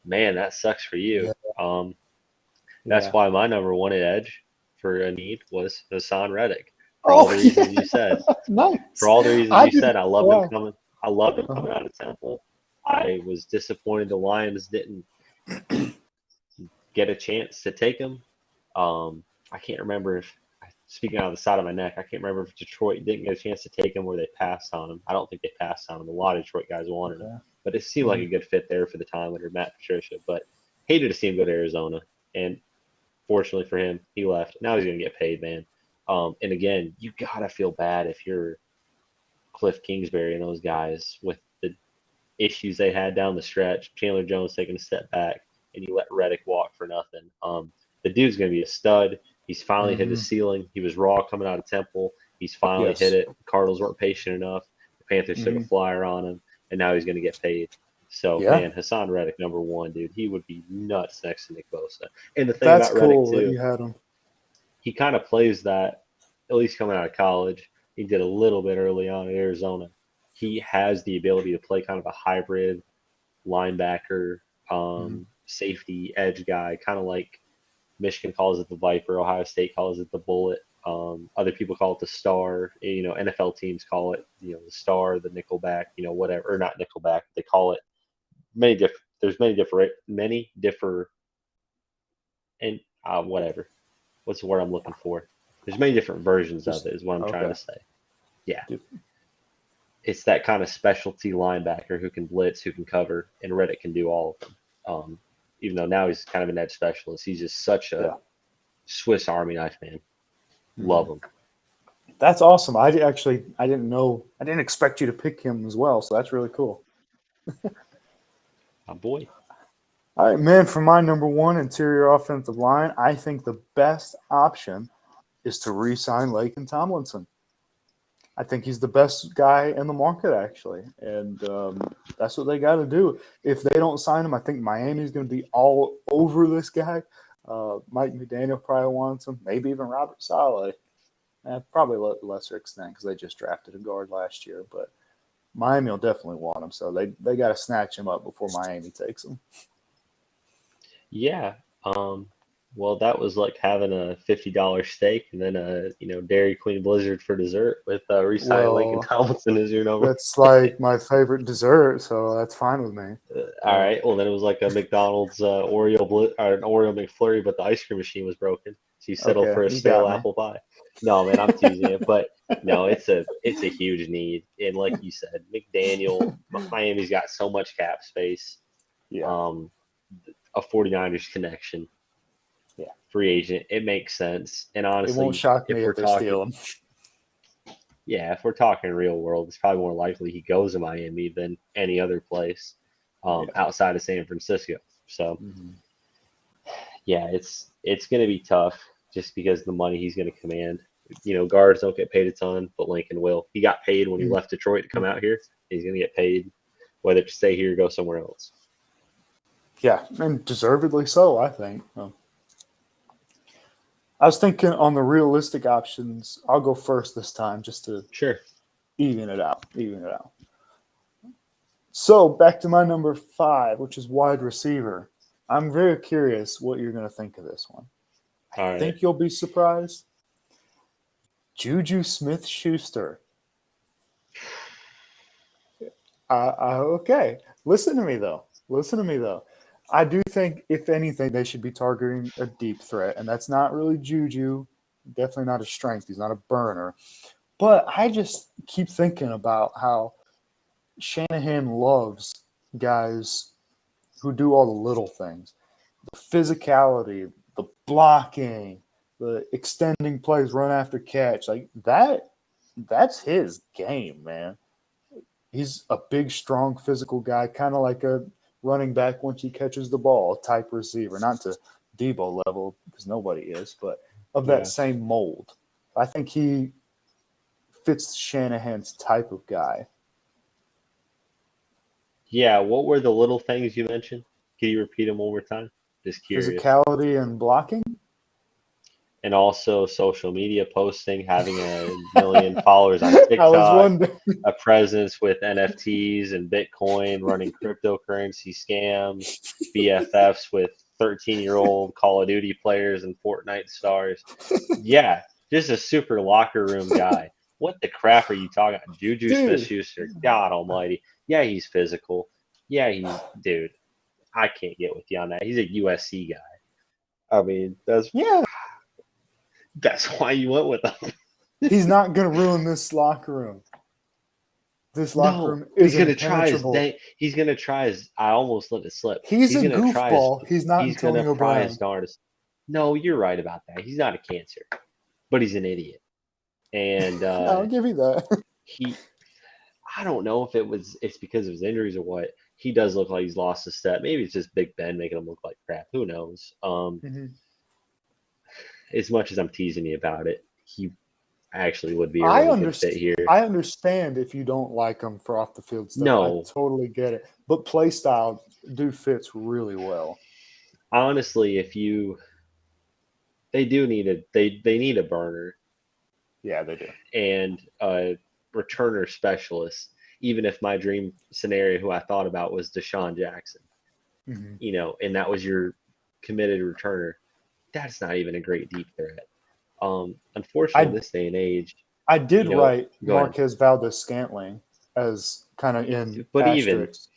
Man, that sucks for you. yeah, That's yeah. why my number one edge for a need was Hassan Reddick for all Oh the yeah, reasons you said. For nice. all the reasons I you didn't. said, I loved him Wow. coming. I loved him Uh-huh. coming out of Temple. I was disappointed the Lions didn't get a chance to take him. I can't remember if, speaking out of the side of my neck, I can't remember if Detroit didn't get a chance to take him or they passed on him. I don't think they passed on him. A lot of Detroit guys wanted him, Okay. but it seemed like Mhm. a good fit there for the time under Matt Patricia. But hated to see him go to Arizona, and fortunately for him, he left. Now he's going to get paid, man. And again, you gotta feel bad if you're Cliff Kingsbury and those guys with the issues they had down the stretch. Chandler Jones taking a step back, and you let Reddick walk for nothing. The dude's going to be a stud. He's finally hit his Mhm. ceiling. He was raw coming out of Temple. He's finally hit Yes. it. The Cardinals weren't patient enough. The Panthers took a Mhm. flyer on him, and now he's going to get paid. So, Yeah. man, Hassan Reddick, number one, dude, he would be nuts next to Nick Bosa. And the thing That's about Reddick, cool that too, you had him. he kind of plays that, at least coming out of college. He did a little bit early on at Arizona. He has the ability to play kind of a hybrid linebacker, Mhm. safety, edge guy, kind of like Michigan calls it the Viper, Ohio State calls it the Bullet. Other people call it the Star. NFL teams call it, the Star, the Nickelback, whatever, or not Nickelback. They call it many different. There's many different, and whatever. What's the word I'm looking for? There's many different versions of Just it. Is what I'm trying okay. to say. Yeah, it's that kind of specialty linebacker who can blitz, who can cover, and Reddick can do all of them. Even though now he's kind of an edge specialist, he's just such a Yeah. Swiss Army knife man. Love Mhm. him. That's awesome. I didn't know. I didn't expect you to pick him as well. So that's really cool. My boy. All right, man. For my number one interior offensive line, I think the best option is to re-sign Laken Tomlinson. I think he's the best guy in the market, actually, and that's what they got to do. If they don't sign him, I think Miami's going to be all over this guy. Mike McDaniel probably wants him, maybe even Robert Saleh. Probably lesser extent because they just drafted a guard last year, but Miami will definitely want him, so they got to snatch him up before Miami takes him. Yeah. Well, that was like having a $50 steak and then a Dairy Queen Blizzard for dessert with re-signing Lincoln Well, Tomlinson as your number. that's like my favorite dessert, so that's fine with me. All Uh, right. Well, then it was like a McDonald's or an Oreo McFlurry, but the ice cream machine was broken, so you settled okay, for a you stale got me. apple pie. No, man, I'm teasing you, but no, it's a huge need, and like you said, McDaniel, Miami's got so much cap space. Yeah, Um, a 49ers connection, yeah. free agent, it makes sense. And It won't honestly, shock me if we're if they talking, steal him. yeah, if we're talking real world, it's probably more likely he goes to Miami than any other place Yeah. outside of San Francisco. So Mhm. yeah, it's going to be tough just because of the money he's going to command. Guards don't get paid a ton, but Lincoln will. He got paid when he Mhm. left Detroit to come out here. He's going to get paid whether to stay here or go somewhere else. Yeah, and deservedly so, I think. I was thinking on the realistic options. I'll go first this time just to Sure. even it out. Even it out. So back to my number 5, which is wide receiver. I'm very curious what you're going to think of this one. I All right. think you'll be surprised. Juju Smith Schuster. Okay. Listen to me, though. Listen to me, though. I do think, if anything, they should be targeting a deep threat, and that's not really Juju. Definitely not a strength. He's not a burner. But I just keep thinking about how Shanahan loves guys who do all the little things, the physicality, the blocking, the extending plays, run after catch. Like that, that's his game, man. He's a big, strong, physical guy, kind of like a running back once he catches the ball type receiver. Not to Debo level because nobody is, but of that Yeah. same mold. I think he fits Shanahan's type of guy. Yeah, what were the little things you mentioned? Can you repeat them one more time? Just curious. Physicality and blocking. And also social media posting, having a million followers on I was TikTok, wondering. a presence with NFTs and Bitcoin, running cryptocurrency scams, BFFs with 13-year-old Call of Duty players and Fortnite stars. Yeah, just a super locker room guy. What the crap are you talking about? Juju Smith-Schuster, God almighty. Yeah, he's physical. Yeah, dude, I can't get with you on that. He's a USC guy. I mean, that's why you went with him. He's not going to ruin this locker room. This locker room is impenetrable. He's gonna try his. I almost let it slip. He's a goofball. He's not He's gonna Antonio try Brown. his darndest. No, you're right about that. He's not a cancer, but he's an idiot. And I'll give you that. I don't know if it's because of his injuries or what. He does look like he's lost a step. Maybe it's just Big Ben making him look like crap. Who knows? As much as I'm teasing you about it, he actually would be a really good fit here. I understand if you don't like him for off the field stuff. No. I totally get it. But play style, dude, fits really well. Honestly, they need a burner. Yeah, they do. And a returner specialist. Even if my dream scenario, who I thought about, was Deshaun Jackson, and that was your committed returner, that's not even a great deep threat. Unfortunately, in this day and age, I did write Marquez Valdez-Scantling as kind of in but asterisks.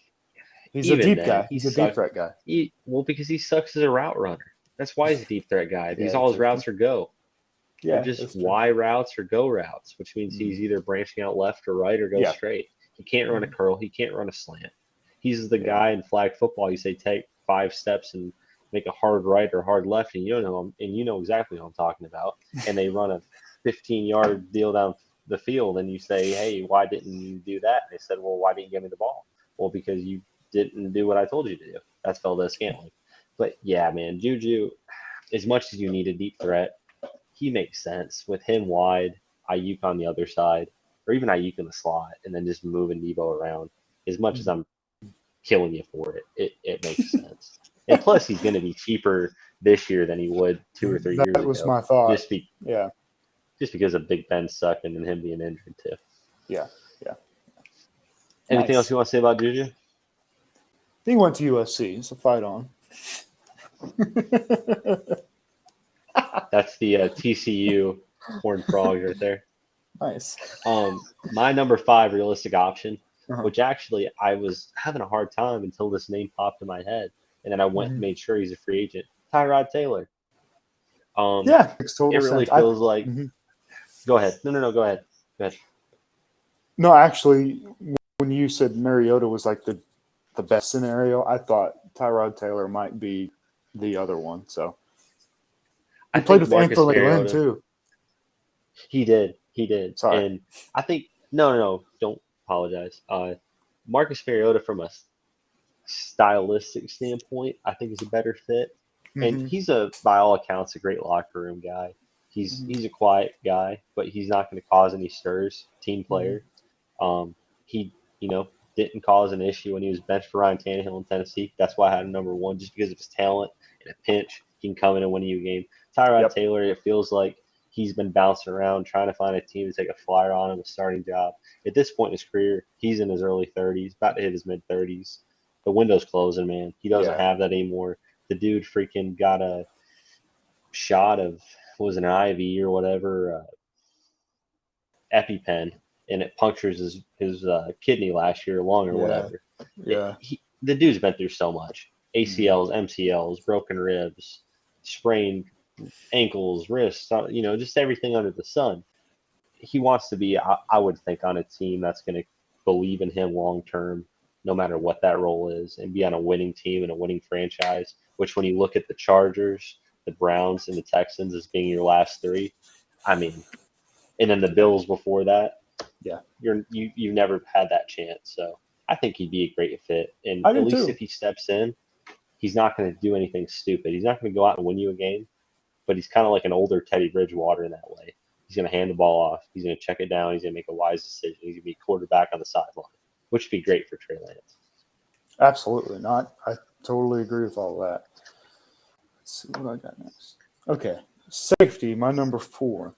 He's a deep guy. He's a deep threat guy. Because he sucks as a route runner. That's why he's a deep threat guy. Because all his routes are go. Yeah, they're just Y routes or go routes, which means he's either branching out left or right or go straight. He can't run a curl. He can't run a slant. He's the guy in flag football. You say take 5 steps and make a hard right or hard left, and you know exactly what I'm talking about. And they run a 15-yard deal down the field, and you say, "Hey, why didn't you do that?" And they said, "Well, why didn't you give me the ball?" Well, because you didn't do what I told you to do. That's Valdez-Scantling. But yeah, man, Juju, as much as you need a deep threat, he makes sense with him wide, Ayuk on the other side, or even Ayuk in the slot, and then just moving Debo around. As much as I'm killing you for it, it makes sense. And plus, he's going to be cheaper this year than he would 2 or 3 years ago. That was my thought. Just because of Big Ben sucking and him being injured too. Yeah. Anything else you want to say about Juju? He went to USC. It's a fight on. That's the TCU Horned Frogs right there. Nice. My number 5 realistic option, which actually I was having a hard time until this name popped in my head, and then I went and made sure he's a free agent. Tyrod Taylor. Makes total it really sense. feels like. Go ahead. No. Go ahead. No, actually, when you said Mariota was like the best scenario, I thought Tyrod Taylor might be the other one. So he played with Anthony Lynn too. He did. Sorry. And I think no, don't apologize. Marcus Mariota, from a stylistic standpoint, I think is a better fit. And he's by all accounts, a great locker room guy. He's a quiet guy, but he's not going to cause any stirs. Team player. He didn't cause an issue when he was benched for Ryan Tannehill in Tennessee. That's why I had him number 1, just because of his talent. In a pinch, he can come in and win you a game. Tyrod Taylor, it feels like he's been bouncing around trying to find a team to take a flyer on him, a starting job. At this point in his career, he's in his early 30s, about to hit his mid-30s. The window's closing, man. He doesn't have that anymore. The dude freaking got a shot of, was an IV or whatever, EpiPen, and it punctures his kidney last year, lung or whatever. Yeah. The dude's been through so much. ACLs, MCLs, broken ribs, sprained ankles, wrists, just everything under the sun. He wants to be, I would think, on a team that's going to believe in him long term, no matter what that role is, and be on a winning team and a winning franchise, which when you look at the Chargers, the Browns, and the Texans as being your last 3, I mean, and then the Bills before that, you've never had that chance. So I think he'd be a great fit. And at least if he steps in, he's not going to do anything stupid. He's not going to go out and win you a game, but he's kind of like an older Teddy Bridgewater in that way. He's going to hand the ball off. He's going to check it down. He's going to make a wise decision. He's going to be quarterback on the sideline, which would be great for Trey Lance. Absolutely not. I totally agree with all that. Let's see what I got next. Okay, safety, my number 4.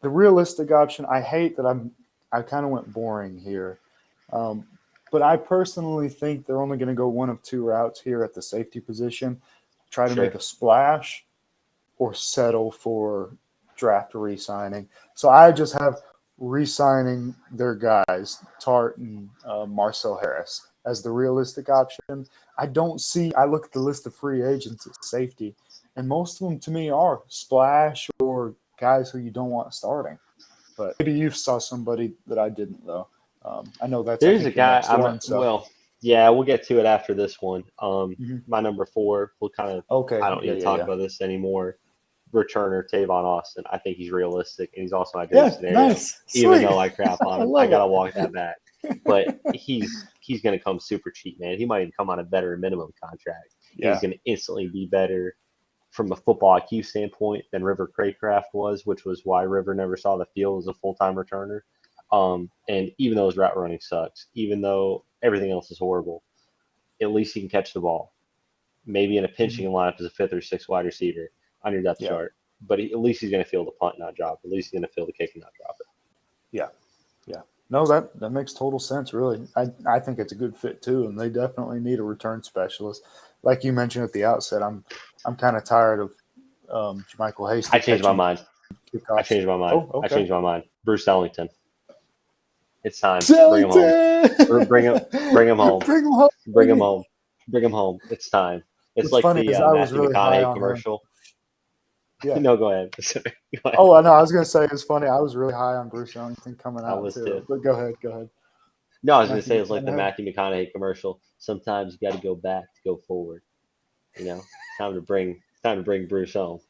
The realistic option, I hate that I kind of went boring here. But I personally think they're only going to go one of 2 routes here at the safety position. Try to make a splash or settle for draft re-signing. So I just have re-signing their guys, Tart and Marcel Harris, as the realistic option. I look at the list of free agents at safety, and most of them to me are splash or guys who you don't want starting. But maybe you saw somebody that I didn't, though. I know that's There's a guy. We'll get to it after this one. My number 4. We'll kind of. Okay. I don't need to talk about this anymore. Returner Tavon Austin. I think he's realistic, and he's also my dream scenario. Nice. Even though I crap on him, I gotta walk that back. But he's gonna come super cheap, man. He might even come on a better minimum contract. Yeah. He's gonna instantly be better from a football IQ standpoint than River Craycraft was, which was why River never saw the field as a full-time returner. And even though his route running sucks, even though everything else is horrible, at least he can catch the ball. Maybe in a pinching lineup as a 5th or 6th wide receiver on your depth chart. But at least he's going to feel the punt, not drop it. At least he's going to feel the kick and not drop it. Yeah. No, that makes total sense, really. I think it's a good fit, too, and they definitely need a return specialist. Like you mentioned at the outset, I'm kind of tired of Jermichael Hasty. I changed my mind. Oh, okay. I changed my mind. Bruce Ellington. It's time. Bring him home. Bring him home. Bring him home. Bring him home. It's time. It's like the Matthew McConaughey commercial. Yeah. No, go ahead. Go ahead. Oh, I know. I was going to say it's funny. I was really high on Bruce Ellington coming out too. But go ahead. No, I was going to say it's like the Matthew McConaughey commercial. Sometimes you got to go back to go forward. Time to bring Bruce home.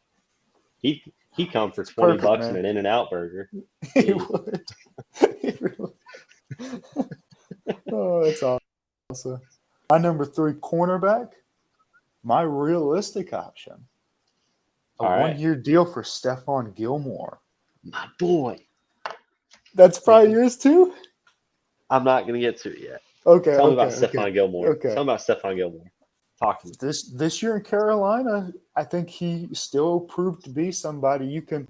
He come for $20 and an In-N-Out burger. He would. He really. Oh, that's awesome. My number 3 cornerback. My realistic option. A 1-year deal for Stephon Gilmore. My boy. That's probably yours too? I'm not going to get to it yet. Okay. Tell me about Stephon Gilmore. Tell me about Stephon Gilmore. Talk to me. This year in Carolina, I think he still proved to be somebody you can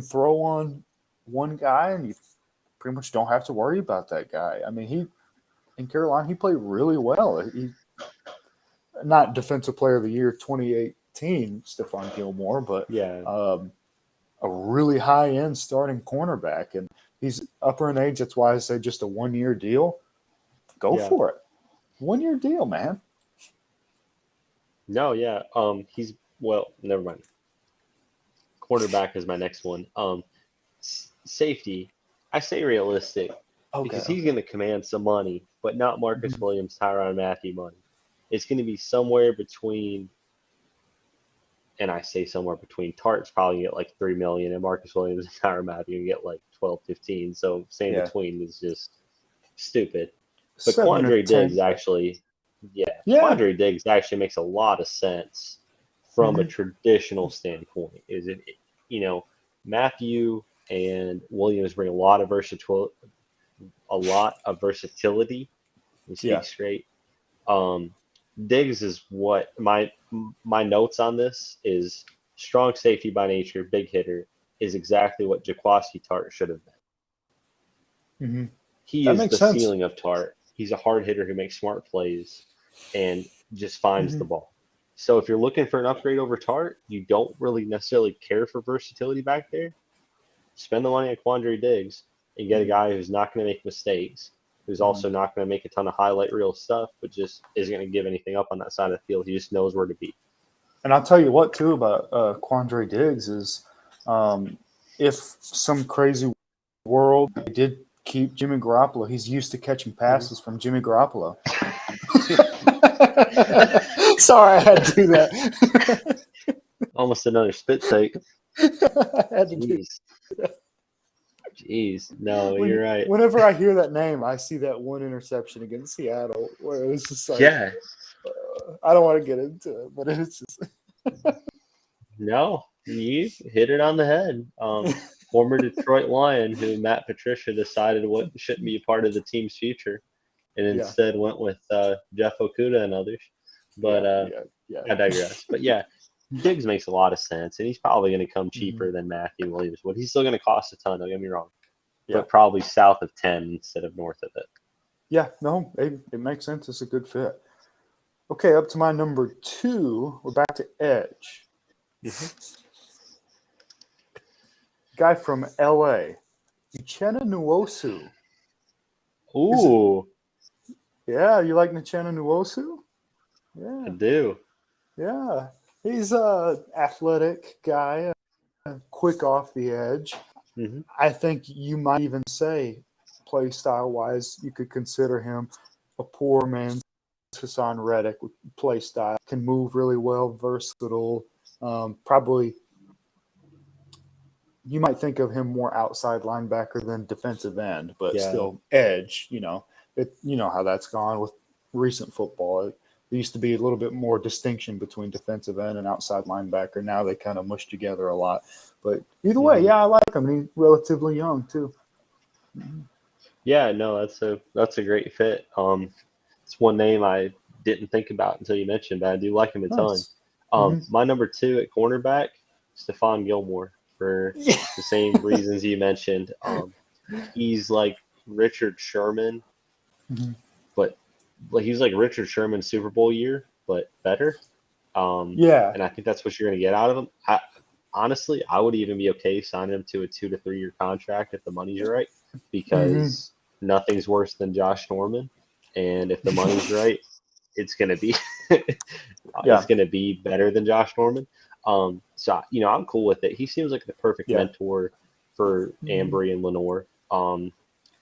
throw on one guy and you pretty much don't have to worry about that guy. I mean, in Carolina, he played really well. He not Defensive Player of the Year 2018, Stephon Gilmore, but a really high-end starting cornerback. And he's upper in age. That's why I say just a 1-year deal. Go for it. 1-year deal, man. No, yeah. Never mind. Quarterback is my next one. Safety, I say realistic because he's going to command some money, but not Marcus Williams, Tyrann Mathieu money. It's going to be somewhere between, and I say somewhere between. Tart's probably get like $3 million, and Marcus Williams and Tyrann Mathieu get like 12, 15. So saying between is just stupid. But Quandre Diggs actually. Quandre Diggs actually makes a lot of sense from a traditional standpoint. Is it, Mathieu and Williams bring a lot of versatility. We speak straight. Diggs is what my notes on this is: strong safety by nature, big hitter, is exactly what Jaquaski Tart should have been. Mm-hmm. He is the ceiling of Tart. He's a hard hitter who makes smart plays and just finds the ball. So if you're looking for an upgrade over Tart, you don't really necessarily care for versatility back there. Spend the money on Quandre Diggs and get a guy who's not going to make mistakes, who's also not going to make a ton of highlight reel stuff, but just isn't going to give anything up on that side of the field. He just knows where to be. And I'll tell you what, too, about Quandre Diggs is if some crazy world did keep Jimmy Garoppolo, he's used to catching passes from Jimmy Garoppolo. Sorry, I had to do that. Almost another spit take. I had to do that. Jeez, no, you're right. Whenever I hear that name, I see that one interception against Seattle where it was just like, I don't want to get into it, but it's just. No, you hit it on the head. former Detroit Lion who Matt Patricia decided what shouldn't be a part of the team's future, and Yeah. instead went with Jeff Okuda and others. But I digress. But yeah, Diggs makes a lot of sense, and he's probably going to come cheaper than Matthew Williams would. He's still going to cost a ton. Don't get me wrong, but probably south of 10 instead of north of it. Yeah, no, it makes sense. It's a good fit. Okay, up to my number 2. We're back to edge. Guy from L.A., Uchenna Nwosu. Ooh. Yeah, you like Uchenna Nwosu? Yeah. I do. Yeah. He's a athletic guy, quick off the edge. I think you might even say, play style-wise, you could consider him a poor man's Hassan Reddick with play style. Can move really well, versatile. Probably you might think of him more outside linebacker than defensive end, but still edge. You know how that's gone with recent football. There used to be a little bit more distinction between defensive end and outside linebacker. Now they kind of mush together a lot. But either way, I like him. He's relatively young too. Yeah, no, that's a great fit. It's one name I didn't think about until you mentioned, but I do like him a ton. My number 2 at cornerback, Stephon Gilmore, for the same reasons you mentioned. He's like Richard Sherman, but he's like Richard Sherman's Super Bowl year, but better. And I think that's what you're going to get out of him. Honestly, I would even be okay signing him to a 2 to 3 year contract if the money's right, because nothing's worse than Josh Norman. And if the money's right, it's going to be it's going to be better than Josh Norman. So I'm cool with it. He seems like the perfect mentor for Ambry and Lenore. And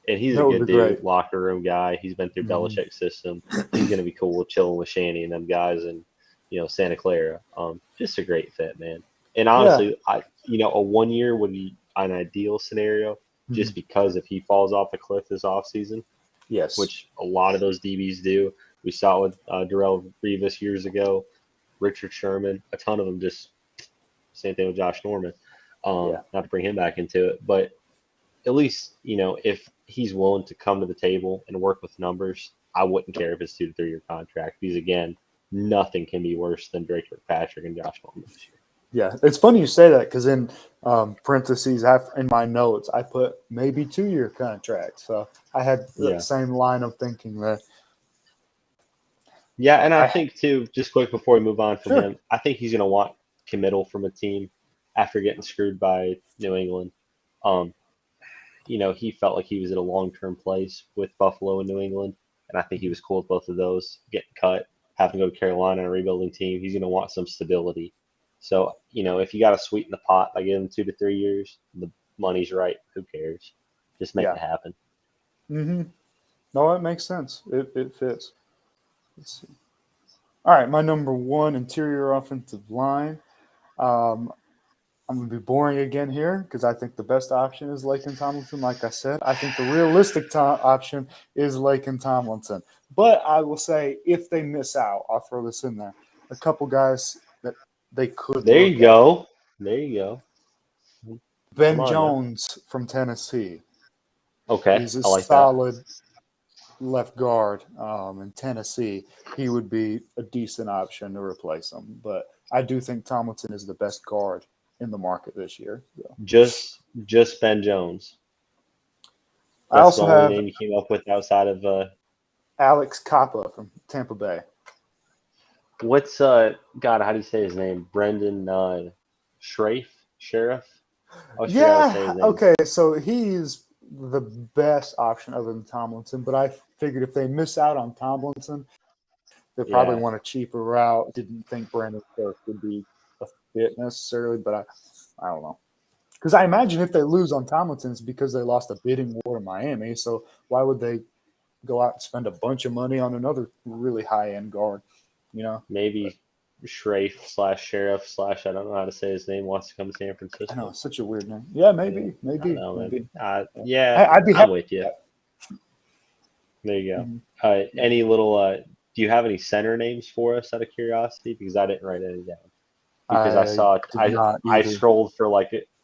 he's a good dude, locker room guy. He's been through Belichick's system. He's going to be cool with chilling with Shanny and them guys and Santa Clara. Just a great fit, man. And honestly, a 1 year would be an ideal scenario, just because if he falls off a cliff this offseason, which a lot of those DBs do. We saw it with Darrell Revis years ago, Richard Sherman, a ton of them just same thing with Josh Norman. Not to bring him back into it, but at least, if he's willing to come to the table and work with numbers, I wouldn't care if it's 2 to 3 year contract, because again, nothing can be worse than Drake Kirkpatrick and Josh Norman this year. Yeah, it's funny you say that, because in parentheses in my notes, I put maybe 2 year contract. So I had the same line of thinking there. Yeah, and I think too, just quick before we move on from him, I think he's going to want committal from a team after getting screwed by New England. He felt like he was at a long-term place with Buffalo and New England, and I think he was cool with both of those. Getting cut, having to go to Carolina, a rebuilding team, he's going to want some stability. So, if you got to sweeten the pot by giving him 2 to 3 years, the money's right. Who cares? Just make it happen. No, that makes sense. It fits. Let's see. All right, my number 1 interior offensive line. I'm going to be boring again here, because I think the best option is Laken Tomlinson. Like I said, I think the realistic option is Laken Tomlinson. But I will say, if they miss out, I'll throw this in there. A couple guys that they could. There you go. Ben Jones from Tennessee. Okay, he's a I like solid left guard in Tennessee. He would be a decent option to replace him. But I do think Tomlinson is the best guard in the market this year. So. Just Ben Jones. That's I also the only name you came up with outside of Alex Kappa from Tampa Bay. What's God? How do you say his name? Brendan Sheriff. Okay. So he's the best option other than Tomlinson. But I figured if they miss out on Tomlinson, they probably want a cheaper route. Didn't think Brandon Sheriff would be a fit necessarily, but I don't know. Because I imagine if they lose on Tomlinson, it's because they lost a bidding war to Miami. So why would they go out and spend a bunch of money on another really high-end guard? Maybe Sheriff / I don't know how to say his name, wants to come to San Francisco. I know, it's such a weird name. Yeah, maybe. I'd be I'm with you. There you go. Any little? Do you have any center names for us out of curiosity? Because I didn't write any down. because I saw did not I either. scrolled for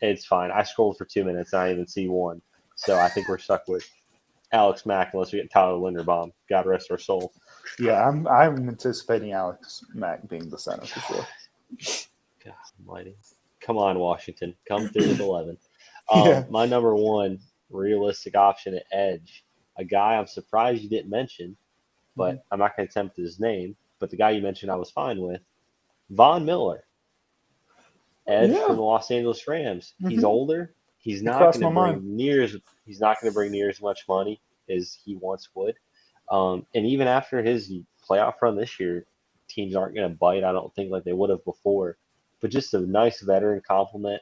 it's fine. I scrolled for 2 minutes and I didn't even see one. So I think we're stuck with Alex Mack unless we get Tyler Linderbaum. God rest our soul. Yeah, I'm anticipating Alex Mack being the center for sure. God almighty. Come on, Washington. Come through with 11. Yeah. My number one realistic option at edge, a guy I'm surprised you didn't mention, but I'm not going to attempt his name, but the guy you mentioned I was fine with, Von Miller, edge Yeah. from the Los Angeles Rams. He's older. He's It not crossed going my to mind. bring near as much money as he once would. And even after his playoff run this year, teams aren't going to bite, I don't think, like they would have before. But just a nice veteran compliment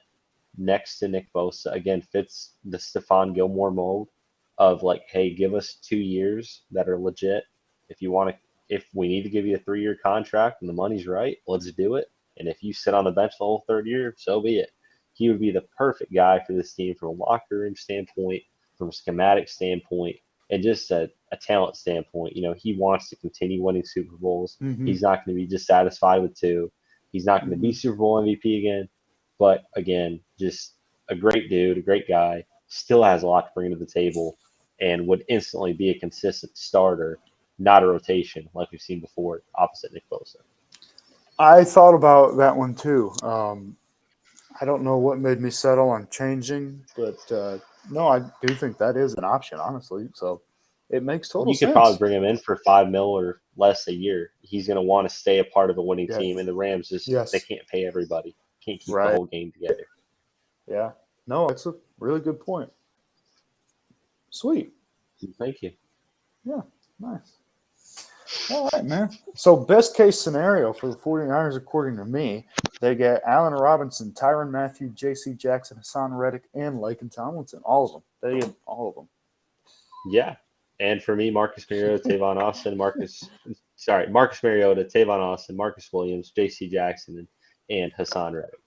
next to Nick Bosa. Again, fits the Stephon Gilmore mold of like, hey, give us 2 years that are legit. If we need to give you a 3-year contract and the money's right, let's do it. And if you sit on the bench the whole third year, so be it. He would be the perfect guy for this team from a locker room standpoint, from a schematic standpoint, and just a talent standpoint. He wants to continue winning Super Bowls. He's not going to be dissatisfied with 2. He's not going to be Super Bowl MVP again. But again, just a great dude, a great guy, still has a lot to bring to the table and would instantly be a consistent starter, not a rotation like we've seen before opposite Nick Bosa. I thought about that one too. I don't know what made me settle on changing, but no, I do think that is an option, honestly. So it makes total You could probably sense. bring him in for $5 million or less a year. He's going to want to stay a part of a winning Yeah. team, and the Rams they Yes. can't pay everybody. Can't keep the Right. whole game together. Yeah. No, it's a really good point. Sweet. Thank you. Yeah. Nice. All right, man. So best case scenario for the 49ers, according to me, they get Allen Robinson, Tyrann Mathieu, J.C. Jackson, Hassan Reddick, and Laken Tomlinson. All of them. They get all of them. Yeah. And for me, Marcus Mariota, Tavon Austin, Marcus Mariota, Tavon Austin, Marcus Williams, J.C. Jackson, and Hassan Reddick.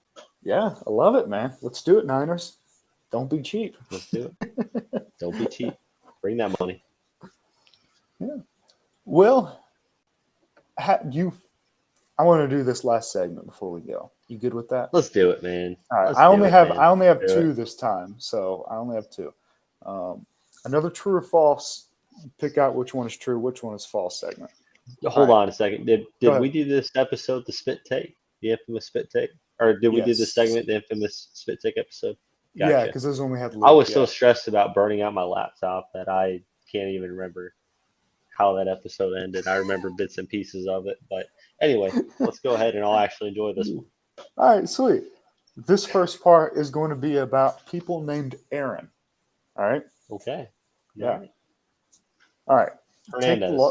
Yeah, I love it, man. Let's do it, Niners. Don't be cheap. Let's do it. Don't be cheap. Bring that money. Yeah. Well, I want to do this last segment before we go. You good with that? Let's do it, man. All right. I only have 2 this time, so I only have 2. Another true or false. Pick out which one is true, which one is false segment. Hold on a second. Did Go we ahead. do this episode, the spit take, the infamous spit take, or did we do this segment, the infamous spit take episode? Gotcha. Yeah, because this is when we had. I was so stressed about burning out my laptop that I can't even remember how that episode ended. I remember bits and pieces of it, but anyway, let's go ahead and I'll actually enjoy this one. All right, sweet. This first part is going to be about people named Aaron. All right. Okay. Yeah. All right. Hernandez.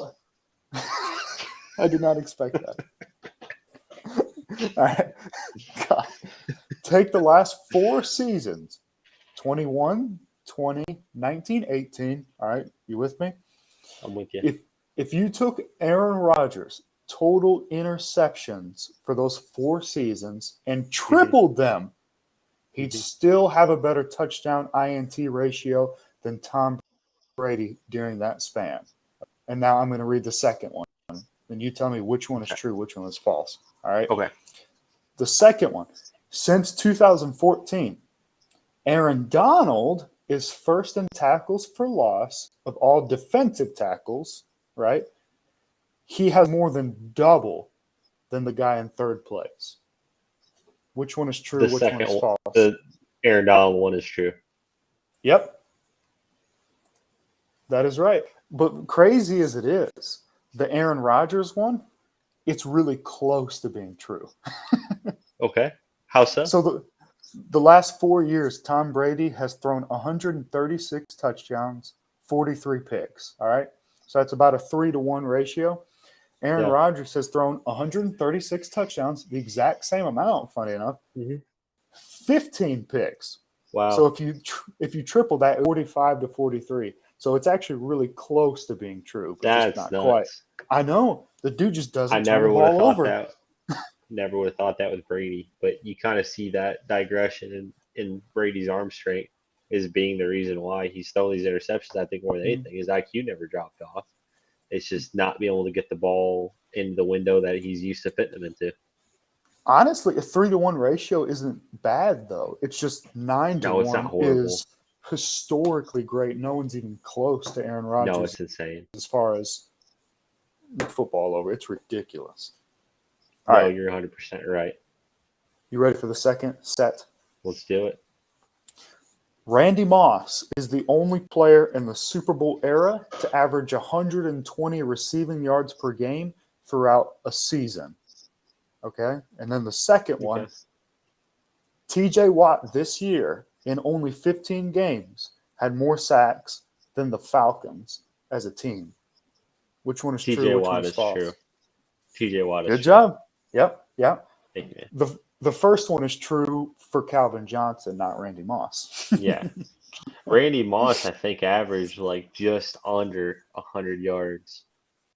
I did not expect that. All right. God. Take the last 4 seasons, 21, 20, 19, 18. All right. You with me? I'm with you. If you took Aaron Rodgers' total interceptions for those 4 seasons and tripled them, he'd still have a better touchdown INT ratio than Tom Brady during that span. And now I'm going to read the second one. And you tell me which one is true, which one is false. All right? Okay. The second one, since 2014, Aaron Donald is first in tackles for loss of all defensive tackles, right? He has more than double than the guy in third place. Which one is true? Which one is false? The Aaron Donald one is true. Yep. That is right. But crazy as it is, the Aaron Rodgers one, it's really close to being true. Okay. How so? So the last 4 years, Tom Brady has thrown 136 touchdowns, 43 picks. All right. So that's about a 3-to-1 ratio. Aaron Rodgers has thrown 136 touchdowns, the exact same amount, funny enough, 15 picks. Wow. So if you triple that, 45 to 43. So it's actually really close to being true, but that's just not nuts. quite. I know. The dude just doesn't I never turn the would have ball thought over. that. Never would have thought that with Brady, but you kind of see that digression in Brady's arm strength as being the reason why he's throwing these interceptions. I think more than anything, his IQ never dropped off. It's just not being able to get the ball in the window that he's used to fitting them into. honestly, a 3-to-1 ratio isn't bad though. It's just 9 to No, it's not 1 horrible. is historically great. No one's even close to Aaron No, Rodgers it's insane. as far as football over. It's ridiculous. All No, right, you're 100% right. you ready for the second set? Let's do it. Randy Moss is the only player in the Super Bowl era to average 120 receiving yards per game throughout a season. Okay? And then the second one, Okay. TJ Watt this year in only 15 games had more sacks than the Falcons as a team. Which one is true? TJ Which one Watt is is false? true. TJ Watt is Good true. job. Yep. Thank you, man. The first one is true for Calvin Johnson, not Randy Moss. Yeah. Randy Moss, I think, averaged like just under 100 yards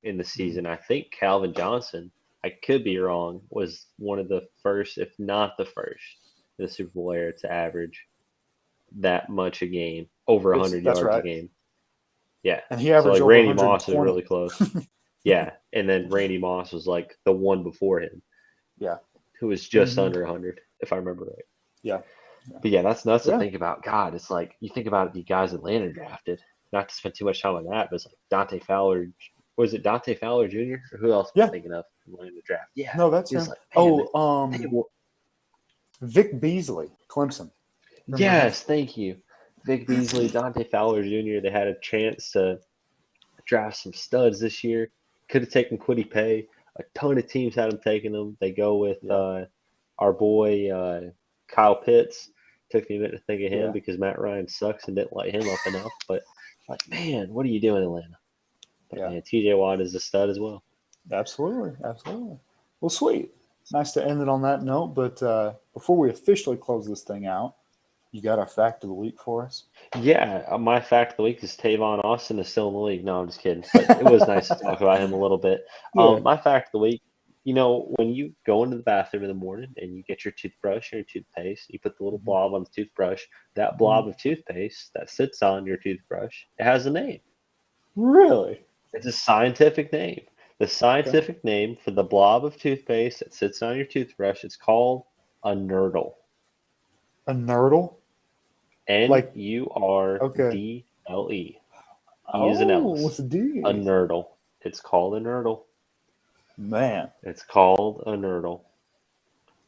in the season. I think Calvin Johnson, I could be wrong, was one of the first, if not the first, in the Super Bowl era to average that much a game, over 100 That's yards a right. game. Yeah. And he So averaged like over Randy Moss was 120. really close. Yeah. And then Randy Moss was like the one before him. Yeah. Who was just under 100, if I remember right. Yeah. But yeah, that's nuts to Yeah. think about. God, it's like you think about the guys Atlanta drafted. Not to spend too much time on that, but it's like Dante Fowler. Was it Dante Fowler Jr. or who else am I thinking of from Atlanta draft? Yeah, No, that's he was him. like, man, Vic Beasley, Clemson. Remember him? yes, thank you, Vic Beasley, Dante Fowler Jr. They had a chance to draft some studs this year. Could have taken Kwity Paye. A ton of teams had him taking them. They go with our boy Kyle Pitts. Took me a minute to think of him because Matt Ryan sucks and didn't light him up enough. But like, man, what are you doing, Atlanta? But man, TJ Watt is a stud as well. Absolutely. Well, sweet. Nice to end it on that note. But before we officially close this thing out, you got our fact of the week for us? Yeah, my fact of the week is Tavon Austin is still in the league. No, I'm just kidding. But it was nice to talk about him a little bit. Yeah. My fact of the week, when you go into the bathroom in the morning and you get your toothbrush or your toothpaste, you put the little blob on the toothbrush. That blob of toothpaste that sits on your toothbrush, it has a name. Really? It's a scientific name. The scientific name for the blob of toothpaste that sits on your toothbrush, it's called a nurdle. A nurdle? Nurdle. Use an L. With a D. A nurdle. It's called a nurdle. Man. It's called a nurdle.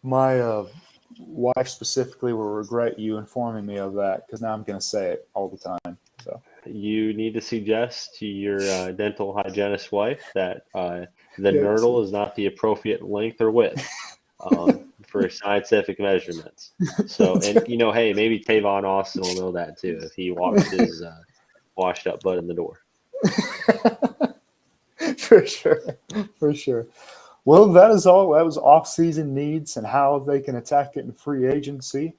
My wife specifically will regret you informing me of that because now I'm going to say it all the time. So you need to suggest to your dental hygienist wife that the nurdle is not the appropriate length or width for scientific measurements. So, and hey, maybe Tavon Austin will know that too if he walks his washed up butt in the door. For sure. Well, that is all. That was off-season needs and how they can attack it in free agency.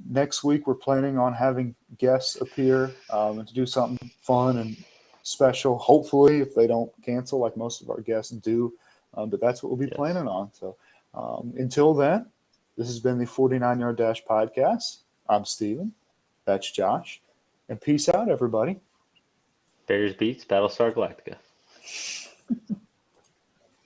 Next week, we're planning on having guests appear and to do something fun and special. Hopefully, if they don't cancel like most of our guests do, but that's what we'll be planning on. So until then, this has been the 49-Yard Dash podcast. I'm Steven. That's Josh. And peace out, everybody. Bears beats Battlestar Galactica.